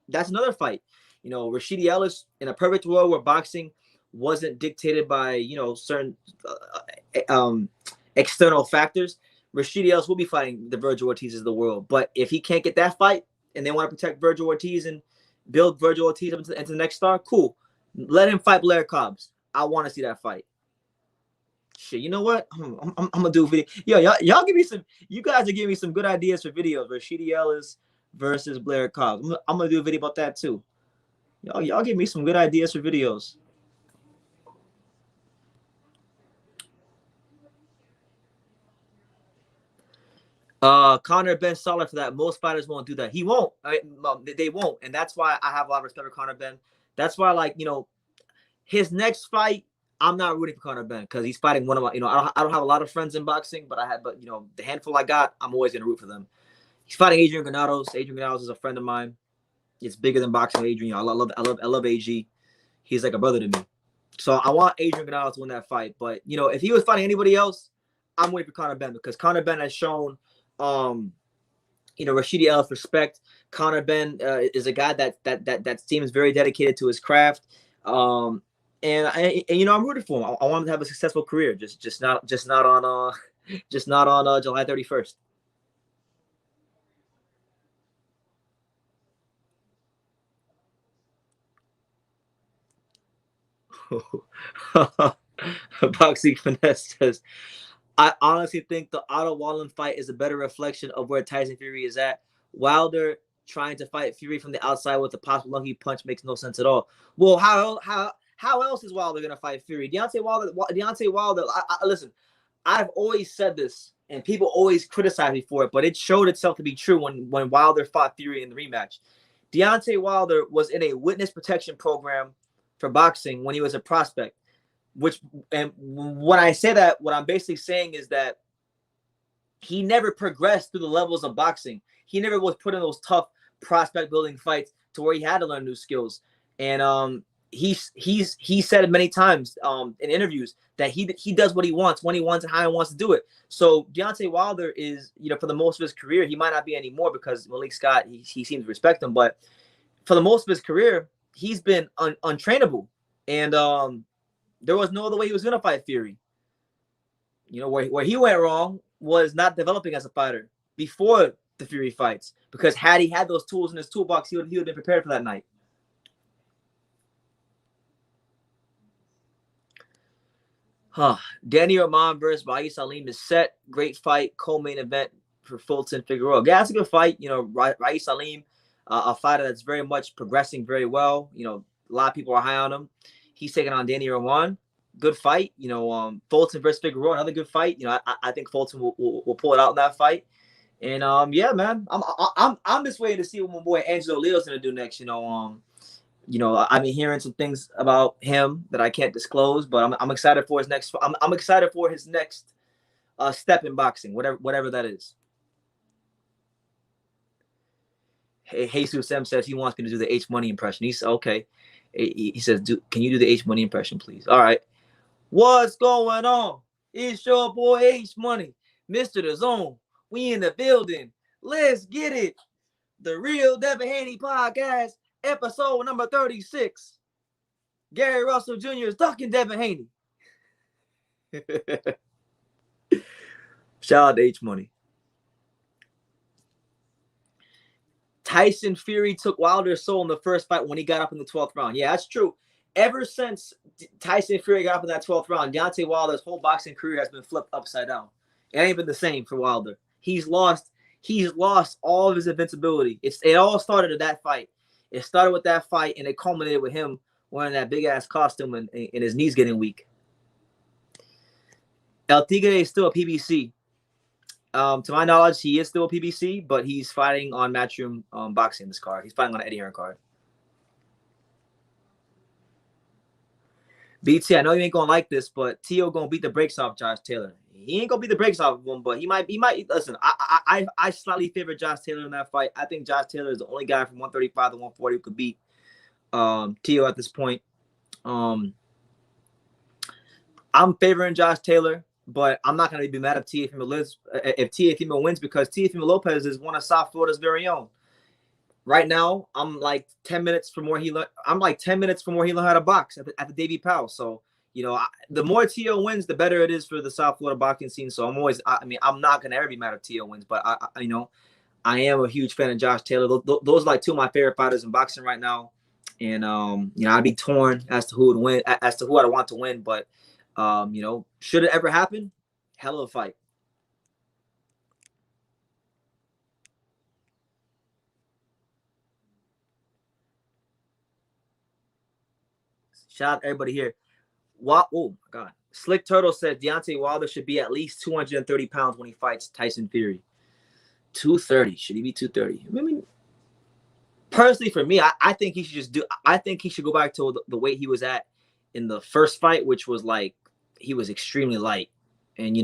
that's another fight. Rashidi Ellis, in a perfect world where boxing wasn't dictated by certain external factors, Rashidi Ellis will be fighting the Virgil Ortizes of the world. But if he can't get that fight and they want to protect Virgil Ortiz and build Virgil Ortiz up into the next star, cool. Let him fight Blair Cobbs. I want to see that fight. Shit, you know what? I'm gonna do a video. Yo, y'all give me some. You guys are giving me some good ideas for videos. Rashidi Ellis versus Blair Cobbs. I'm gonna do a video about that too. Y'all give me some good ideas for videos. Conor Ben solid for that. Most fighters won't do that. He won't. They won't, and that's why I have a lot of respect for Conor Ben. That's why, his next fight, I'm not rooting for Conor Ben because he's fighting one of my. I don't have a lot of friends in boxing, but the handful I got, I'm always gonna root for them. He's fighting Adrian Granados. Adrian Granados is a friend of mine. It's bigger than boxing with Adrian. I love AG. He's like a brother to me. So I want Adrian Granados to win that fight. But if he was fighting anybody else, I'm waiting for Conor Ben because Conor Ben has shown Rashidi Ellis respect. Conor Ben is a guy that seems very dedicated to his craft. I'm rooting for him. I want him to have a successful career. Just not on July 31st. Boxing Finesse says, I honestly think the Otto Wallin fight is a better reflection of where Tyson Fury is at. Wilder trying to fight Fury from the outside with a possible lucky punch makes no sense at all. Well, how else is Wilder gonna fight Fury? Deontay Wilder. Listen, I've always said this, and people always criticize me for it, but it showed itself to be true when Wilder fought Fury in the rematch. Deontay Wilder was in a witness protection program for boxing when he was a prospect. And when I say that, what I'm basically saying is that he never progressed through the levels of boxing. He never was put in those tough prospect building fights to where he had to learn new skills. And he said it many times in interviews that he does what he wants, when he wants, and how he wants to do it. So Deontay Wilder is, for the most of his career, he might not be anymore because Malik Scott, he seems to respect him, but for the most of his career, he's been untrainable. And there was no other way he was going to fight Fury. Where he went wrong was not developing as a fighter before the Fury fights, because had he had those tools in his toolbox, he would have been prepared for that night. Danny Rahman versus Rais Salim is set. Great fight, co-main event for Fulton Figueroa. Yeah, that's a good fight. Rais Salim, a fighter that's very much progressing very well. A lot of people are high on him. He's taking on Danny Rahman. Good fight. Fulton versus Figueroa, another good fight. I think Fulton will pull it out in that fight. And yeah, man, I'm just waiting to see what my boy Angelo Leo's gonna do next. I've been hearing some things about him that I can't disclose, but I'm excited for his next. I'm excited for his next step in boxing, whatever that is. Hey, Jesus M says he wants me to do the H Money impression. He said, okay. He says, can you do the H Money impression, please? All right. What's going on? It's your boy H Money, Mr. The Zone. We in the building. Let's get it. The Real Devin Haney Podcast, episode number 36. Gary Russell Jr. is ducking Devin Haney. Shout out to H Money. Tyson Fury took Wilder's soul in the first fight when he got up in the 12th round. Yeah, that's true. Ever since Tyson Fury got up in that 12th round, Deontay Wilder's whole boxing career has been flipped upside down. It ain't been the same for Wilder. He's lost all of his invincibility. It all started at that fight. It started with that fight, and it culminated with him wearing that big-ass costume and his knees getting weak. El Tigre is still a PBC. To my knowledge, he is still a PBC, but he's fighting on Matchroom Boxing this card. He's fighting on an Eddie Hearn card. BT, I know you ain't gonna like this, but Tio gonna beat the brakes off Josh Taylor. He ain't gonna beat the brakes off of him, but he might. Listen, I slightly favor Josh Taylor in that fight. I think Josh Taylor is the only guy from 135 to 140 who could beat Tio at this point. I'm favoring Josh Taylor, but I'm not gonna be mad if Teofimo wins because Teofimo Lopez is one of South Florida's very own. Right now, I'm like 10 minutes from where he learned. I'm like 10 minutes from where he learned how to box at the Davy Powell. So, the more Tio wins, the better it is for the South Florida boxing scene. So I'm not gonna ever be mad if Tio wins, but I am a huge fan of Josh Taylor. Those are like two of my favorite fighters in boxing right now. And I'd be torn as to who would win, as to who I'd want to win. But should it ever happen, hell of a fight. Shout out to everybody here. Oh, my God. Slick Turtle says Deontay Wilder should be at least 230 pounds when he fights Tyson Fury. 230. Should he be 230? I mean, personally, for me, I think he should I think he should go back to the weight he was at in the first fight, which was like, he was extremely light. And,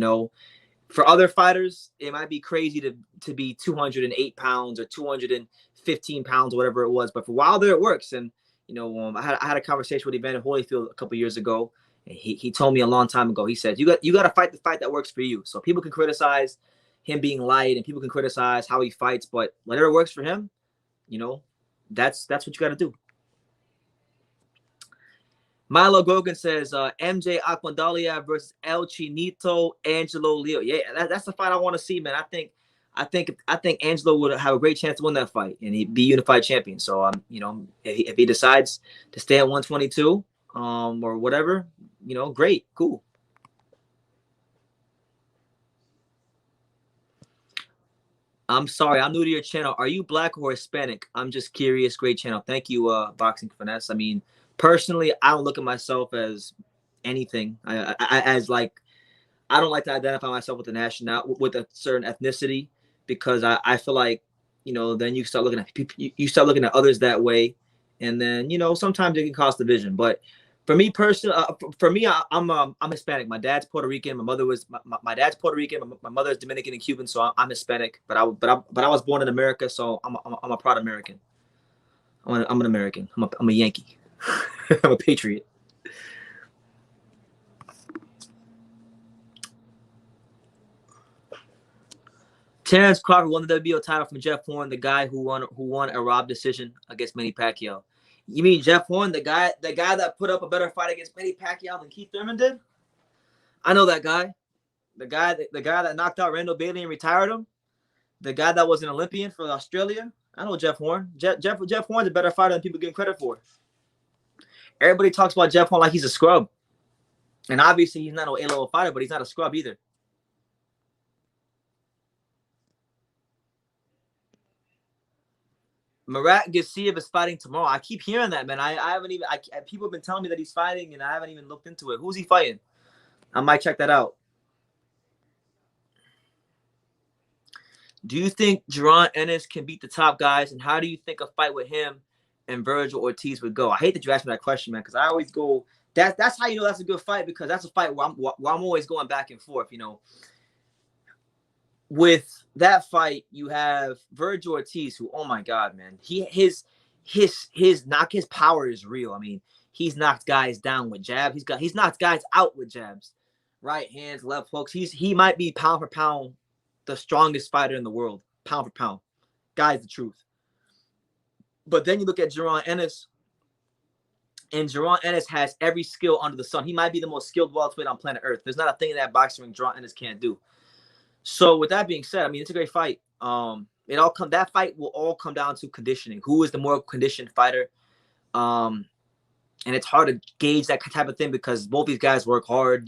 for other fighters, it might be crazy to be 208 pounds or 215 pounds or whatever it was. But for Wilder, it works. And, I had a conversation with Evander Holyfield a couple years ago, and he told me a long time ago. He said, you got to fight the fight that works for you. So people can criticize him being light, and people can criticize how he fights, but whatever works for him, that's what you got to do. Milo Gogan says MJ Aquandalia versus El Chinito Angelo Leo. Yeah, that's the fight I want to see, man. I think Angelo would have a great chance to win that fight, and he'd be unified champion. So if he decides to stay at 122 or whatever, great, cool. I'm sorry, I'm new to your channel. Are you Black or Hispanic? I'm just curious. Great channel. Thank you, Boxing Finesse. I mean, personally, I don't look at myself as anything. I I don't like to identify myself with with a certain ethnicity, because I feel like, then you start looking at people, you start looking at others that way, and then sometimes it can cause division. But for me personally, I'm Hispanic. My dad's Puerto Rican. My dad's Puerto Rican. My mother is Dominican and Cuban, so I'm Hispanic. But I was born in America, so I'm a proud American. I'm an American. I'm a Yankee. I'm a patriot. Terrence Crawford won the WBO title from Jeff Horn, the guy who won a robbed decision against Manny Pacquiao. You mean Jeff Horn, the guy that put up a better fight against Manny Pacquiao than Keith Thurman did? I know that guy. The guy that knocked out Randall Bailey and retired him. The guy that was an Olympian for Australia. I know Jeff Horn. Jeff Horn's a better fighter than people give credit for. Everybody talks about Jeff Horn like he's a scrub. And obviously he's not an A-level fighter, but he's not a scrub either. Murat Gassiev is fighting tomorrow. I keep hearing that, man. I haven't even. People have been telling me that he's fighting, and I haven't even looked into it. Who's he fighting? I might check that out. Do you think Jaron Ennis can beat the top guys, and how do you think a fight with him and Virgil Ortiz would go? I hate that you asked me that question, man, because I always go. That's how you know that's a good fight, because that's a fight where I'm always going back and forth. With that fight, you have Virgil Ortiz, who, oh my God, man, his power is real. I mean, he's knocked guys down with jabs. He's knocked guys out with jabs, right hands, left hooks. He might be pound for pound the strongest fighter in the world, pound for pound. Guy's the truth. But then you look at Jaron Ennis, and Jaron Ennis has every skill under the sun. He might be the most skilled welterweight on planet Earth. There's not a thing in that boxing ring Jaron Ennis can't do. So with that being said, I mean, it's a great fight. That fight will all come down to conditioning. Who is the more conditioned fighter? And it's hard to gauge that type of thing because both these guys work hard,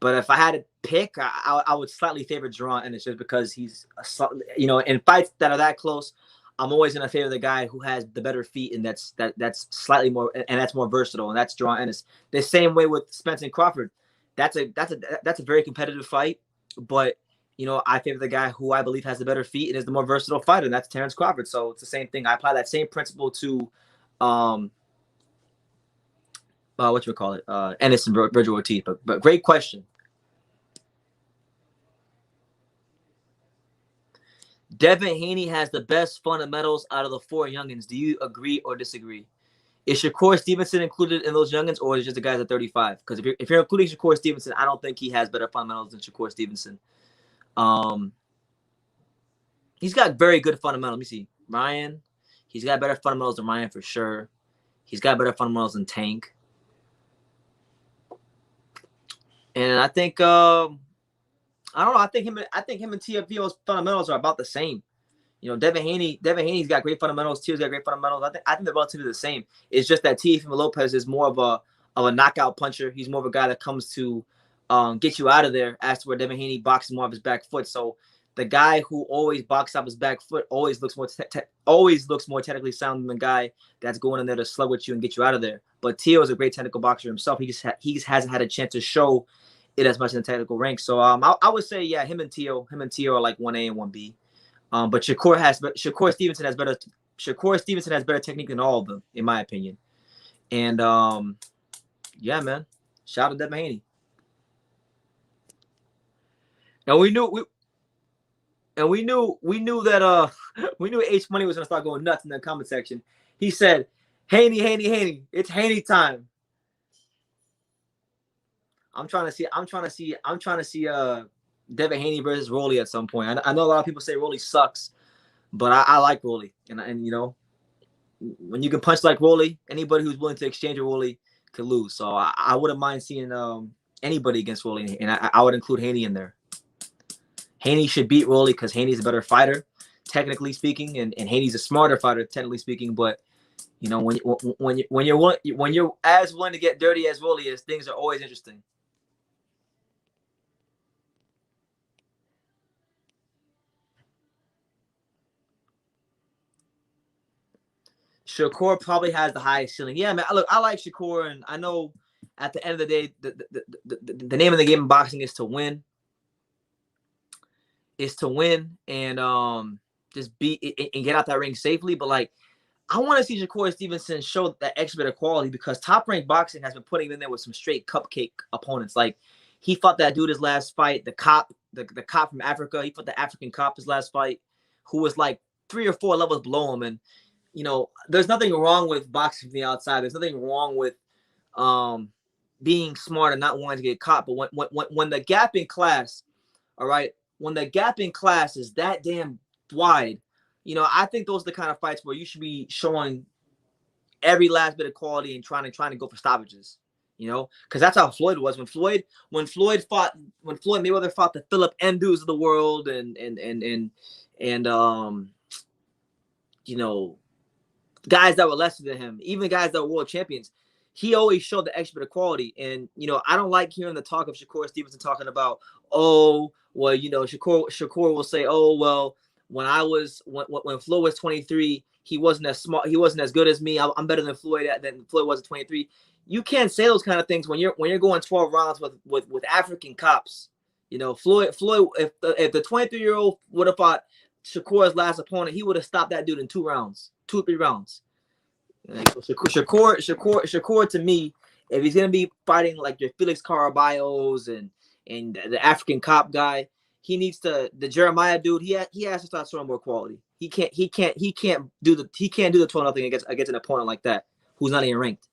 But if I had to pick, I would slightly favor Jaron Ennis just because he's, in fights that are that close, I'm always going to favor the guy who has the better feet, and that's slightly more, and that's more versatile, and that's Jaron Ennis. The same way with Spence and Crawford. That's a very competitive fight, but I favor the guy who I believe has the better feet and is the more versatile fighter, and that's Terrence Crawford. So it's the same thing. I apply that same principle to Ennis and Virgil Ortiz. But great question. Devin Haney has the best fundamentals out of the four youngins. Do you agree or disagree? Is Shakur Stevenson included in those youngins, or is it just the guys at 35? Because if you're including Shakur Stevenson, I don't think he has better fundamentals than Shakur Stevenson. He's got very good fundamentals. Let me see. Ryan, he's got better fundamentals than Ryan for sure. He's got better fundamentals than Tank. And I think I don't know. I think him and TFVO's fundamentals are about the same. Devin Haney's got great fundamentals. Tio's got great fundamentals. I think they're relatively the same. It's just that Teofimo Lopez is more of a knockout puncher. He's more of a guy that comes to get you out of there. As to where Devin Haney boxes more of his back foot. So the guy who always boxes off his back foot always looks more technically sound than the guy that's going in there to slug with you and get you out of there. But Tio is a great technical boxer himself. He just hasn't had a chance to show it as much in the technical ranks. So I would say, yeah, him and Tio are like 1A and 1B. But Shakur Stevenson has better technique than all of them, in my opinion. And yeah, man, shout out to Devin Haney. Now we knew that we knew H Money was gonna start going nuts in the comment section. He said, Haney, it's Haney time. I'm trying to see Devin Haney versus Rolly at some point. I know a lot of people say Rolly sucks, but I like Rolly, and when you can punch like Rolly, anybody who's willing to exchange with Rolly could lose. So I wouldn't mind seeing anybody against Rolly, and I would include Haney in there. Haney should beat Rolly because Haney's a better fighter, technically speaking, and Haney's a smarter fighter, technically speaking. But when you're as willing to get dirty as Rolly is, things are always interesting. Shakur probably has the highest ceiling. Yeah, man. Look, I like Shakur, and I know At the end of the day, the name of the game in boxing is to win. And just be and get out that ring safely. But like, I want to see Shakur Stevenson show that extra bit of quality, because Top Rank Boxing has been putting him in there with some straight cupcake opponents. Like, he fought that dude his last fight, the cop from Africa. He fought the African cop his last fight, who was like 3 or 4 levels below him. And there's nothing wrong with boxing from the outside. There's nothing wrong with being smart and not wanting to get caught. But when the gap in class, all right, when the gap in class is that damn wide, I think those are the kind of fights where you should be showing every last bit of quality and trying to go for stoppages. Because that's how Floyd was when Floyd Mayweather fought the Philip Ndus of the world and guys that were lesser than him, even guys that were world champions. He always showed the extra bit of quality. And, I don't like hearing the talk of Shakur Stevenson talking about, oh, well, Shakur will say, oh, well, when Floyd was 23, he wasn't as smart. He wasn't as good as me. I'm better than Floyd was at 23. You can't say those kind of things when you're going 12 rounds with African cops. Floyd, if the 23-year-old would have fought Shakur's last opponent, he would have stopped that dude in 2 or 3 rounds. Shakur to me, if he's gonna be fighting like your Felix Caraballos and the African cop guy, he needs to, the Jeremiah dude, he has to start showing more quality. He can't do the 12-0 against an opponent like that who's not even ranked.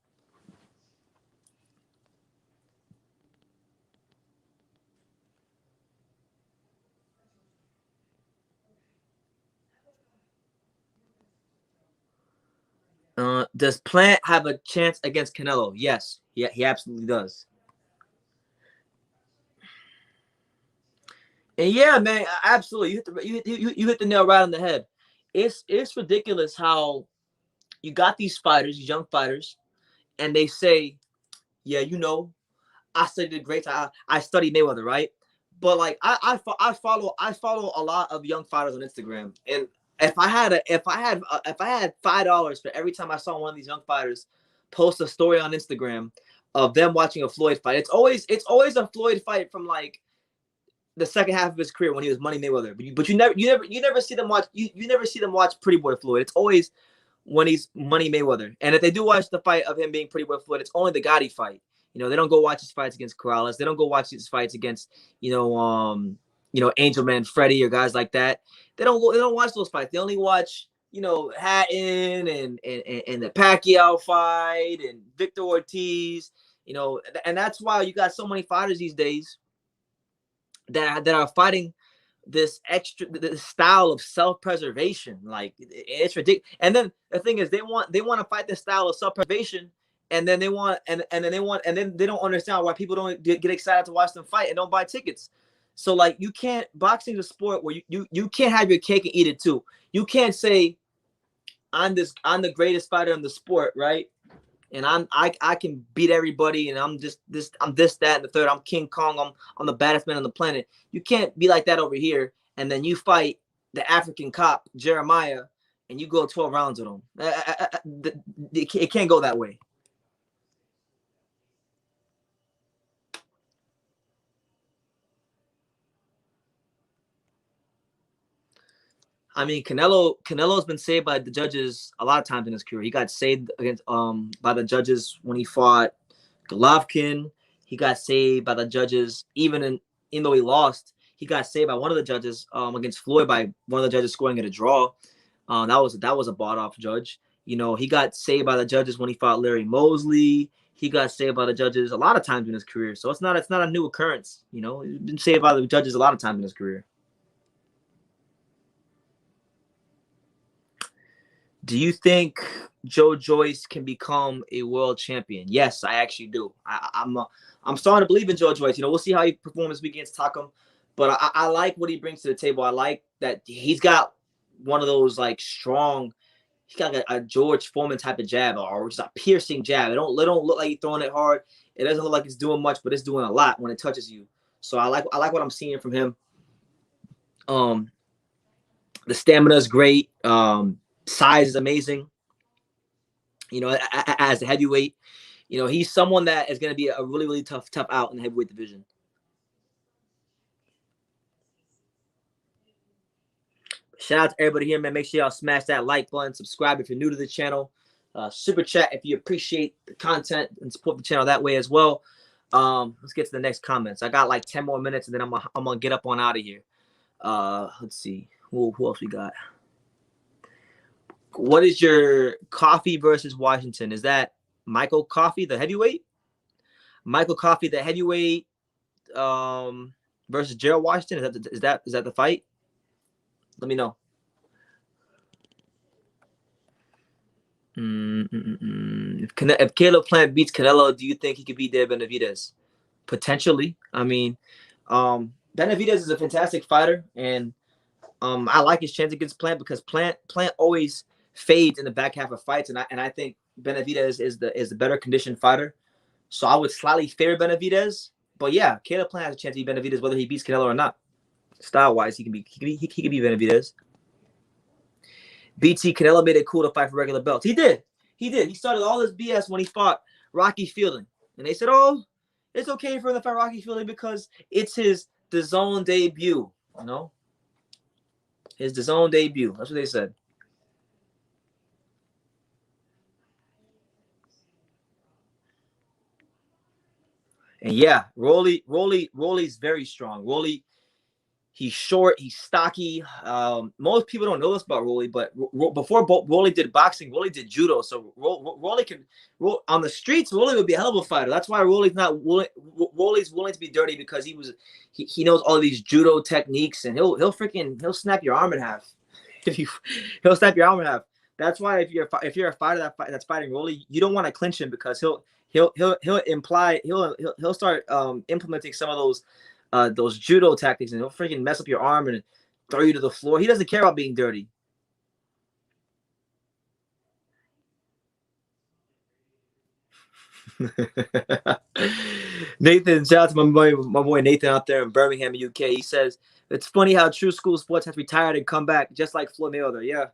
Does Plant have a chance against Canelo? Yes, he absolutely does. And yeah, man, absolutely. You hit the nail right on the head. It's ridiculous how you got these fighters, these young fighters, and they say, yeah, I studied the greats. I studied Mayweather, right? But like I follow a lot of young fighters on Instagram, and if I had $5 for every time I saw one of these young fighters post a story on Instagram of them watching a Floyd fight, it's always a Floyd fight from like the second half of his career when he was Money Mayweather. But you never see them watch you never see them watch Pretty Boy Floyd. It's always when he's Money Mayweather. And if they do watch the fight of him being Pretty Boy Floyd, it's only the Gotti fight. They don't go watch his fights against Corrales. They don't go watch his fights against, Angel Man Freddy or guys like that. They don't watch those fights. They only watch, Hatton and the Pacquiao fight and Victor Ortiz, and that's why you got so many fighters these days that are fighting this style of self-preservation. Like, it's ridiculous. And then the thing is, they want to fight this style of self-preservation, and then they don't understand why people don't get excited to watch them fight and don't buy tickets. So like, you can't, boxing is a sport where you can't have your cake and eat it too. You can't say I'm the greatest fighter in the sport, right? And I can beat everybody, and I'm this, that, and the third. I'm King Kong. I'm the baddest man on the planet. You can't be like that over here, and then you fight the African cop Jeremiah, and you go 12 rounds with him. It can't go that way. I mean, Canelo's been saved by the judges a lot of times in his career. He got saved against by the judges when he fought Golovkin. He got saved by the judges even though he lost. He got saved by one of the judges against Floyd by one of the judges scoring at a draw. That was a bought off judge. He got saved by the judges when he fought Larry Mosley. He got saved by the judges a lot of times in his career. So it's not a new occurrence. He's been saved by the judges a lot of times in his career. Do you think Joe Joyce can become a world champion? Yes, I actually do. I'm starting to believe in Joe Joyce. We'll see how he performs this week against Tottenham, but I like what he brings to the table. I like that he's got one of those like strong. He's got a George Foreman type of jab, or just a piercing jab. It don't look like he's throwing it hard. It doesn't look like it's doing much, but it's doing a lot when it touches you. So I like what I'm seeing from him. The stamina is great. Size is amazing. As a heavyweight, he's someone that is going to be a really, really tough out in the heavyweight division. Shout out to everybody here, man. Make sure y'all smash that like button, subscribe if you're new to the channel, super chat if you appreciate the content and support the channel that way as well. Let's get to the next comments. I got like 10 more minutes, and then I'm gonna get up on out of here. Let's see who else we got. What is your Coffey versus Washington? Is that Michael Coffey, the heavyweight? Michael Coffey, the heavyweight, versus Gerald Washington? Is that the fight? Let me know. If Caleb Plant beats Canelo, do you think he could beat Dave Benavidez? Potentially. I mean, Benavidez is a fantastic fighter, and I like his chance against Plant because Plant always fades in the back half of fights, and I think Benavidez is the better conditioned fighter. So I would slightly favor Benavidez, but yeah, Caleb Plant has a chance to beat Benavidez whether he beats Canelo or not. Style wise, he can beat Benavidez. BT Canelo made it cool to fight for regular belts. He did. He started all this BS when he fought Rocky Fielding, and they said, "Oh, it's okay for him to fight Rocky Fielding because it's his DAZN debut." His DAZN debut. That's what they said. And yeah, Rolly's very strong. Rolly, he's short, he's stocky. Most people don't know this about Rolly, but before Rolly did boxing, Rolly did judo. So Rolly can on the streets. Rolly would be a hell of a fighter. That's why Rolly's willing to be dirty because he knows all these judo techniques, and he'll snap your arm in half. He'll snap your arm in half. That's why if you're a fighter that's fighting Rolly, you don't want to clinch him because he'll start implementing some of those judo tactics, and he'll freaking mess up your arm and throw you to the floor. He doesn't care about being dirty. Nathan, shout out to my boy Nathan out there in Birmingham, UK. He says it's funny how True School Sports has retired and come back just like Floyd Mayweather. Yeah,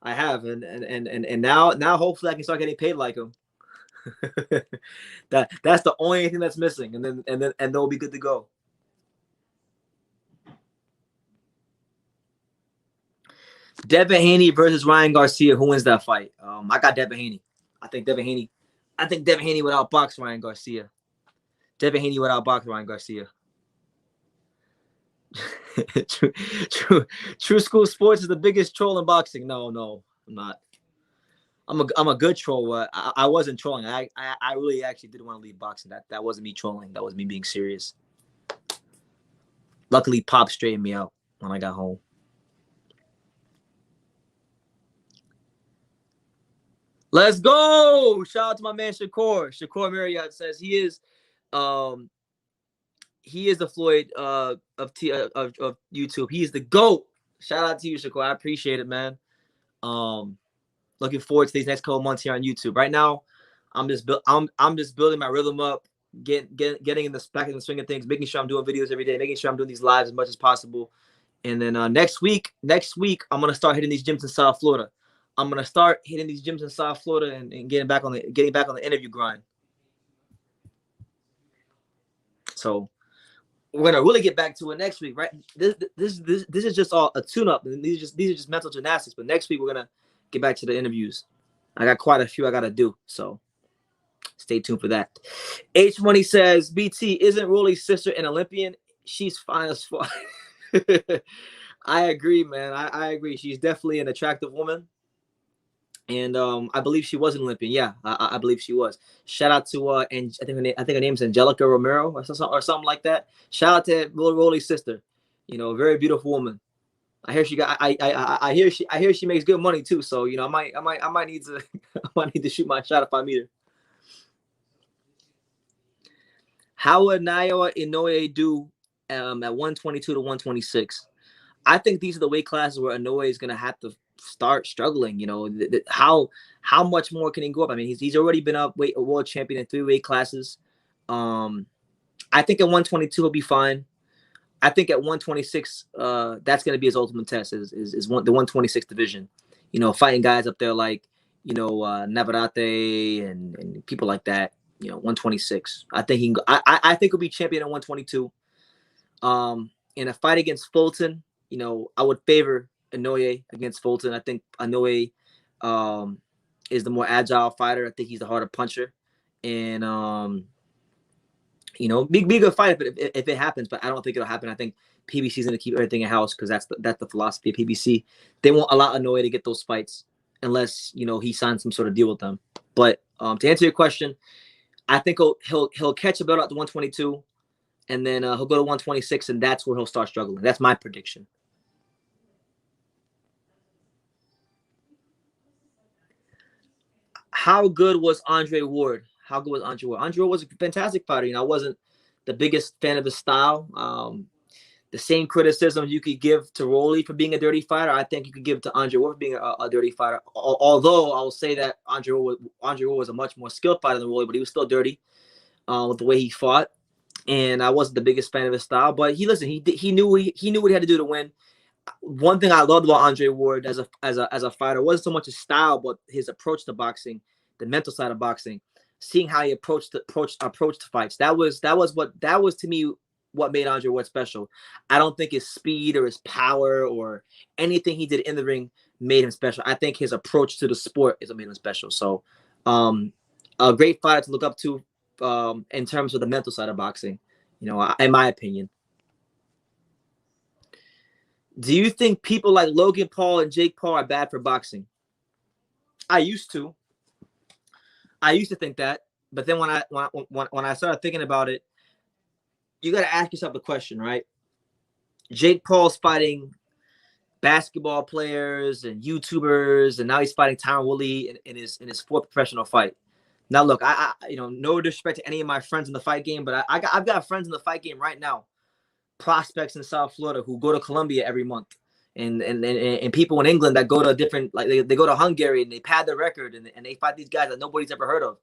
I have, and now hopefully I can start getting paid like him. That's the only thing that's missing, and they'll be good to go. Devin Haney versus Ryan Garcia. Who wins that fight? I got Devin Haney. I think Devin Haney would outbox Ryan Garcia. Devin Haney would outbox Ryan Garcia. True School Sports is the biggest troll in boxing. No, I'm not. I'm a good troll. I wasn't trolling. I really actually didn't want to leave boxing. That wasn't me trolling. That was me being serious. Luckily, Pop straightened me out when I got home. Let's go! Shout out to my man Shakur. Shakur Marriott says he is the Floyd of YouTube. He is the GOAT. Shout out to you, Shakur. I appreciate it, man. Looking forward to these next couple months here on YouTube. Right now, I'm just building my rhythm up, getting in the back in the swing of things, making sure I'm doing videos every day, making sure I'm doing these lives as much as possible. And then next week, I'm gonna start hitting these gyms in South Florida. I'm gonna start hitting these gyms in South Florida and getting back on the interview grind. So we're gonna really get back to it next week, right? This is just all a tune-up. These are just mental gymnastics. But next week we're gonna get back to the interviews. I got quite a few I gotta do, so stay tuned for that. H Money says, BT, isn't Rolly's sister an Olympian? She's fine as fuck. I agree, man. I agree. She's definitely an attractive woman. And I believe she was an Olympian. Yeah, I believe she was. Shout out to and I think her name's Angelica Romero or something like that. Shout out to Rolly's sister. A very beautiful woman. I hear I hear she makes good money too. So I might need to need to shoot my shot if I meet her. How would Naoya Inoue do at 122 to 126? I think these are the weight classes where Inoue is gonna have to start struggling. How much more can he go up? I mean, he's already been a world champion in 3 weight classes. I think at 122 he'll be fine. I think at 126, that's going to be his ultimate test. Is the 126 division. Fighting guys up there like Navarrete and people like that. 126. I think he can go, I think he'll be champion at 122. In a fight against Fulton, I would favor Inoue against Fulton. I think Inoue is the more agile fighter. I think he's the harder puncher. And be a good fight if it happens, but I don't think it'll happen. I think PBC's going to keep everything in house because that's the philosophy of PBC. They won't allow Inoue to get those fights unless he signs some sort of deal with them. But to answer your question, I think he'll catch a belt out to 122, and then he'll go to 126, and that's where he'll start struggling. That's my prediction. How good was Andre Ward? Andre Ward was a fantastic fighter. I wasn't the biggest fan of his style. The same criticism you could give to Rolly for being a dirty fighter, I think you could give to Andre Ward for being a dirty fighter. Although I will say that Andre Ward was a much more skilled fighter than Rolly, but he was still dirty with the way he fought. And I wasn't the biggest fan of his style, but he knew what he had to do to win. One thing I loved about Andre Ward as a fighter wasn't so much his style, but his approach to boxing, the mental side of boxing, seeing how he approached fights. That was to me what made Andre Ward special. I don't think his speed or his power or anything he did in the ring made him special. I think his approach to the sport is what made him special. So, a great fighter to look up to in terms of the mental side of boxing, in my opinion. Do you think people like Logan Paul and Jake Paul are bad for boxing? I used to think that, but then when I started thinking about it, you got to ask yourself the question, right? Jake Paul's fighting basketball players and YouTubers, and now he's fighting Tyron Woodley in his fourth professional fight. Now, look, I no disrespect to any of my friends in the fight game, but I've got friends in the fight game right now, prospects in South Florida who go to Colombia every month, and people in England that go to different, like they go to Hungary and they pad their record and they fight these guys that nobody's ever heard of.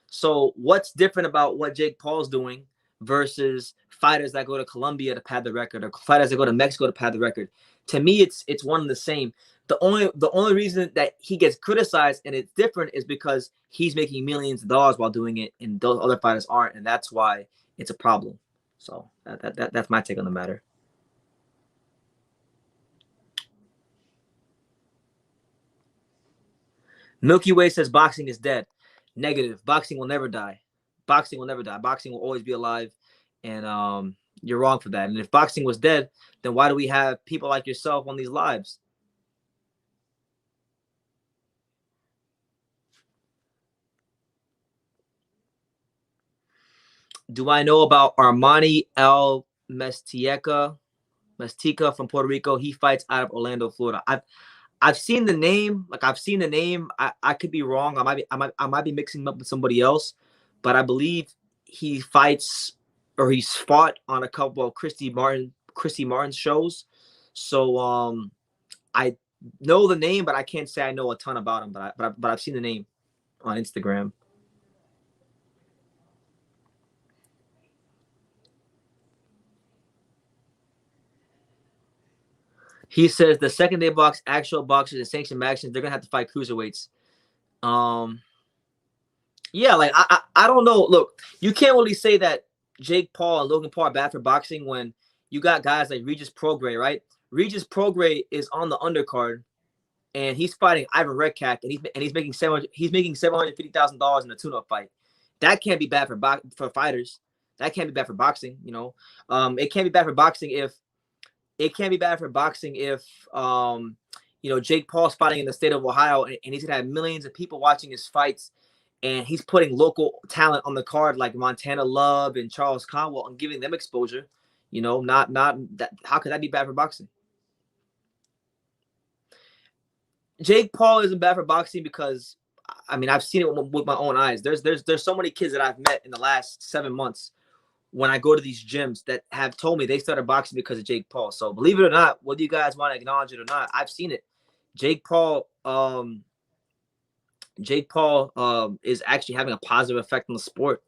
So what's different about what Jake Paul's doing versus fighters that go to Colombia to pad the record or fighters that go to Mexico to pad the record? To me, it's one and the same. The only reason that he gets criticized and it's different is because he's making millions of dollars while doing it, and those other fighters aren't, and that's why it's a problem. So that's my take on the matter. Milky Way says boxing is dead. Negative. Boxing will never die. Boxing will never die. Boxing will always be alive, and you're wrong for that. And if boxing was dead, then why do we have people like yourself on these lives? Do I know about Armani El Mestica from Puerto Rico? He fights out of Orlando, Florida. I've seen the name. I could be wrong. I might be mixing him up with somebody else, but I believe he fights or he's fought on a couple of Christy Martin's shows. So I know the name, but I can't say I know a ton about him. But I've seen the name on Instagram. He says the second they box actual boxers and sanctioned matches, they're gonna have to fight cruiserweights. Yeah, like I don't know. Look, you can't really say that Jake Paul and Logan Paul are bad for boxing when you got guys like Regis Prograis, right? Regis Prograis is on the undercard, and he's fighting Ivan Redkach, and he's making $750,000 in a tune-up fight. That can't be bad for fighters. That can't be bad for boxing. It can't be bad for boxing if Jake Paul's fighting in the state of Ohio, and he's gonna have millions of people watching his fights, and he's putting local talent on the card like Montana Love and Charles Conwell and giving them exposure. Not that. How could that be bad for boxing? Jake Paul isn't bad for boxing because, I've seen it with my own eyes. There's so many kids that I've met in the last 7 months when I go to these gyms that have told me they started boxing because of Jake Paul. So believe it or not, whether you guys want to acknowledge it or not, I've seen it. Jake Paul is actually having a positive effect on the sport.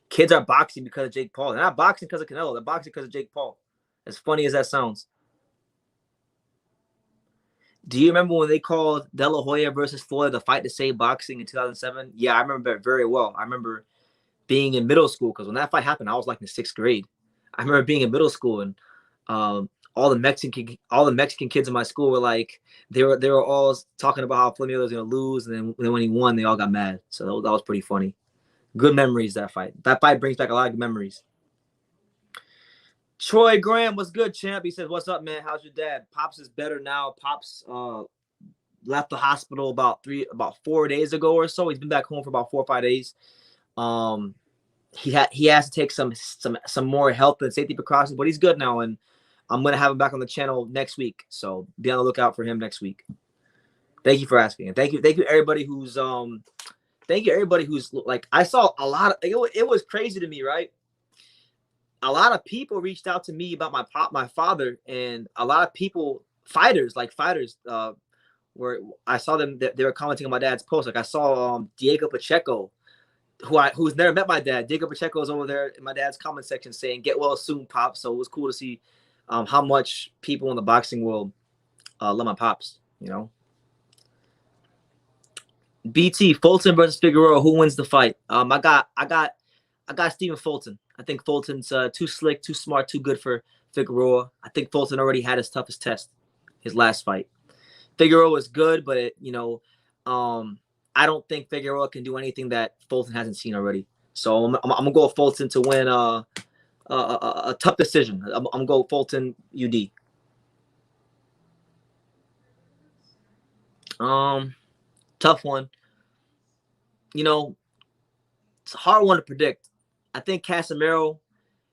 Kids are boxing because of Jake Paul. They're not boxing because of Canelo. They're boxing because of Jake Paul. As funny as that sounds. Do you remember when they called De La Hoya versus Floyd the fight to save boxing in 2007? Yeah, I remember it very well. I remember being in middle school, because when that fight happened, I was like in 6th grade. I remember being in middle school, and all the Mexican kids in my school were like, they were all talking about how Flamingo was gonna lose, and then when he won, they all got mad. So that was pretty funny. Good memories, that fight. That fight brings back a lot of memories. Troy Graham, what's good, champ? He says, "What's up, man? How's your dad? Pops is better now. Pops left the hospital about 4 days ago or so. He's been back home for about 4 or 5 days. He has to take some more health and safety precautions, but he's good now, and I'm gonna have him back on the channel next week. So be on the lookout for him next week. Thank you for asking, and thank you everybody who's like, I saw a lot of it was crazy to me, right? A lot of people reached out to me about my father, and a lot of people, fighters, where I saw them, they were commenting on my dad's post. Like I saw Diego Pacheco, who's never met my dad. Diego Pacheco is over there in my dad's comment section saying, "Get well soon, Pop." So it was cool to see how much people in the boxing world love my pops, you know. BT, Fulton versus Figueroa, who wins the fight? I got Stephen Fulton. I think Fulton's too slick, too smart, too good for Figueroa. I think Fulton already had his toughest test, his last fight. Figueroa was good, but I don't think Figueroa can do anything that Fulton hasn't seen already. So I'm gonna go with Fulton to win a tough decision. I'm gonna go Fulton UD. Tough one. You know, it's a hard one to predict. I think Casemiro,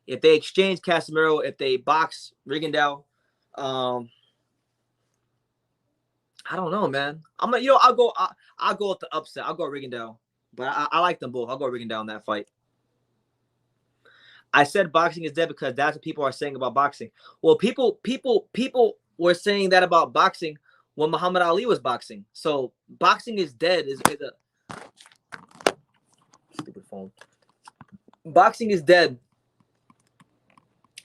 if they exchange Casemiro, if they box Rigondeaux, I don't know, man. I'll go with the upset. I'll go Rigondeaux, but I like them both. I'll go Rigondeaux in that fight. I said boxing is dead because that's what people are saying about boxing. Well, people were saying that about boxing when Muhammad Ali was boxing. So boxing is dead is a stupid phone. Boxing is dead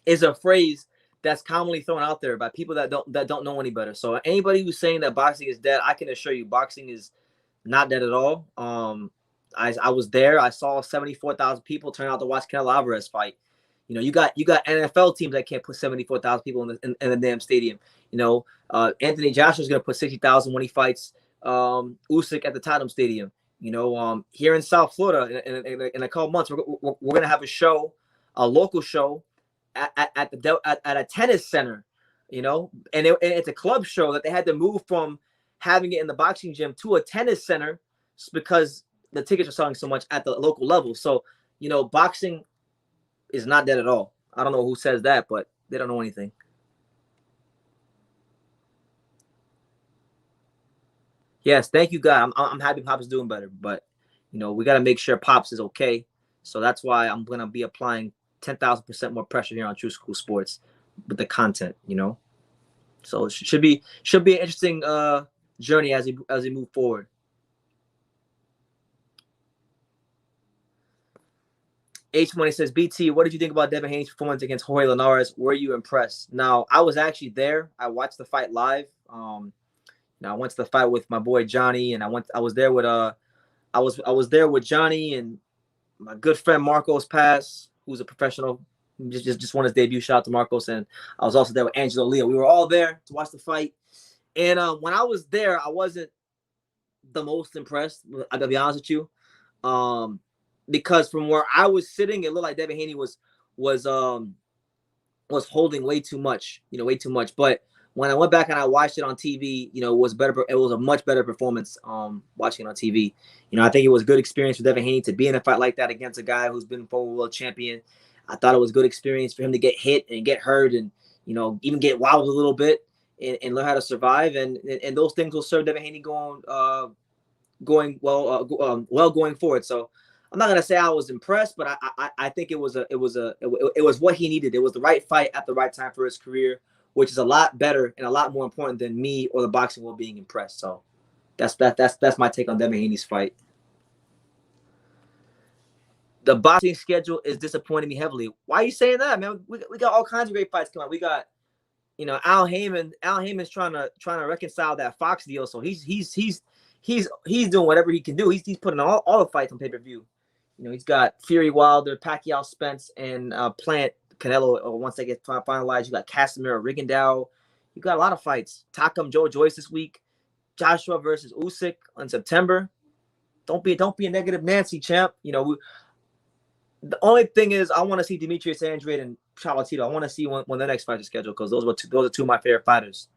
is a phrase that's commonly thrown out there by people that don't know any better. So anybody who's saying that boxing is dead, I can assure you boxing is not dead at all. I was there. I saw 74,000 people turn out to watch Canelo Alvarez fight. You know, you got NFL teams that can't put 74,000 people in the damn stadium. You know, Anthony Joshua's going to put 60,000 when he fights Usyk at the Tottenham Stadium. You know, here in South Florida, in a couple months, we're going to have a show, a local show at a tennis center. You know, and it's a club show that they had to move from having it in the boxing gym to a tennis center because the tickets are selling so much at the local level. So, you know, boxing is not dead at all. I don't know who says that, but they don't know anything. Yes, thank you, God. I'm happy Pops is doing better, but you know we got to make sure Pops is okay. So that's why I'm gonna be applying 10,000% more pressure here on True School Sports with the content. You know, so it should be an interesting journey as we move forward. H Money says, BT, what did you think about Devin Haney's performance against Jorge Linares? Were you impressed? Now, I was actually there. I watched the fight live. Now I went to the fight with my boy Johnny, and I was there with Johnny and my good friend Marcos Paz, who's a professional, just won his debut. Shout out to Marcos, and I was also there with Angelo Leo. We were all there to watch the fight, and when I was there, I wasn't the most impressed. I gotta be honest with you, because from where I was sitting, it looked like Devin Haney was holding way too much, way too much. But when I went back and I watched it on TV, it was better. It was a much better performance watching it on TV. I think it was a good experience for Devin Haney to be in a fight like that against a guy who's been former world champion. I thought it was a good experience for him to get hit and get hurt and, even get wobbled a little bit and learn how to survive. And those things will serve Devin Haney going going forward. So I'm not gonna say I was impressed, but I think it was what he needed. It was the right fight at the right time for his career, which is a lot better and a lot more important than me or the boxing world being impressed. So that's my take on Devin Haney's fight. The boxing schedule is disappointing me heavily. Why are you saying that, man? We got all kinds of great fights coming up. We got, Al Heyman. Al Heyman's trying to reconcile that Fox deal. So he's doing whatever he can do. He's putting all the fights on pay-per-view. He's got Fury Wilder, Pacquiao Spence, and Plant Canelo. Once they get finalized, you got Casimiro Rigondeaux. You got a lot of fights. Takam Joe Joyce this week. Joshua versus Usyk in September. Don't be a negative Nancy, champ. The only thing is I want to see Demetrius Andrade and Chocolatito. I want to see when the next fight is scheduled because those are two of my favorite fighters.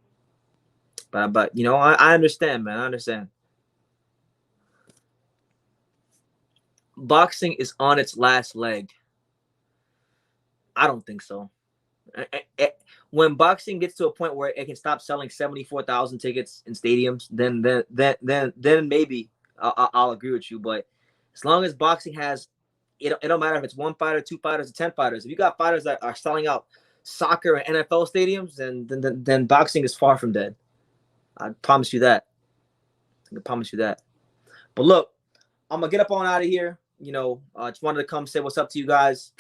But I understand, man. I understand. Boxing is on its last leg. I don't think so. When boxing gets to a point where it can stop selling 74,000 tickets in stadiums, then maybe I'll agree with you. But as long as boxing has, it don't matter if it's one fighter, two fighters, or 10 fighters. If you got fighters that are selling out soccer and NFL stadiums, then boxing is far from dead. I promise you that. But look, I'm gonna get up on out of here. Just wanted to come say what's up to you guys.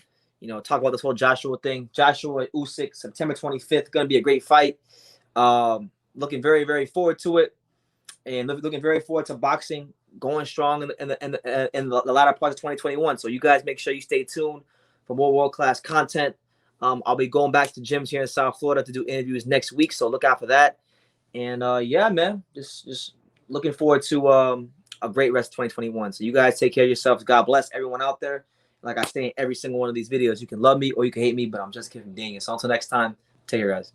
Talk about this whole Joshua thing. Joshua Usyk, September 25th, gonna be a great fight. Looking very, very forward to it, and looking very forward to boxing going strong in the latter part of 2021. So you guys make sure you stay tuned for more world-class content. I'll be going back to gyms here in South Florida to do interviews next week, so look out for that. And yeah, man, just looking forward to a great rest of 2021. So you guys take care of yourselves. God bless everyone out there. Like I say in every single one of these videos, you can love me or you can hate me, but I'm just kidding. Dang it. So until next time, take care, guys.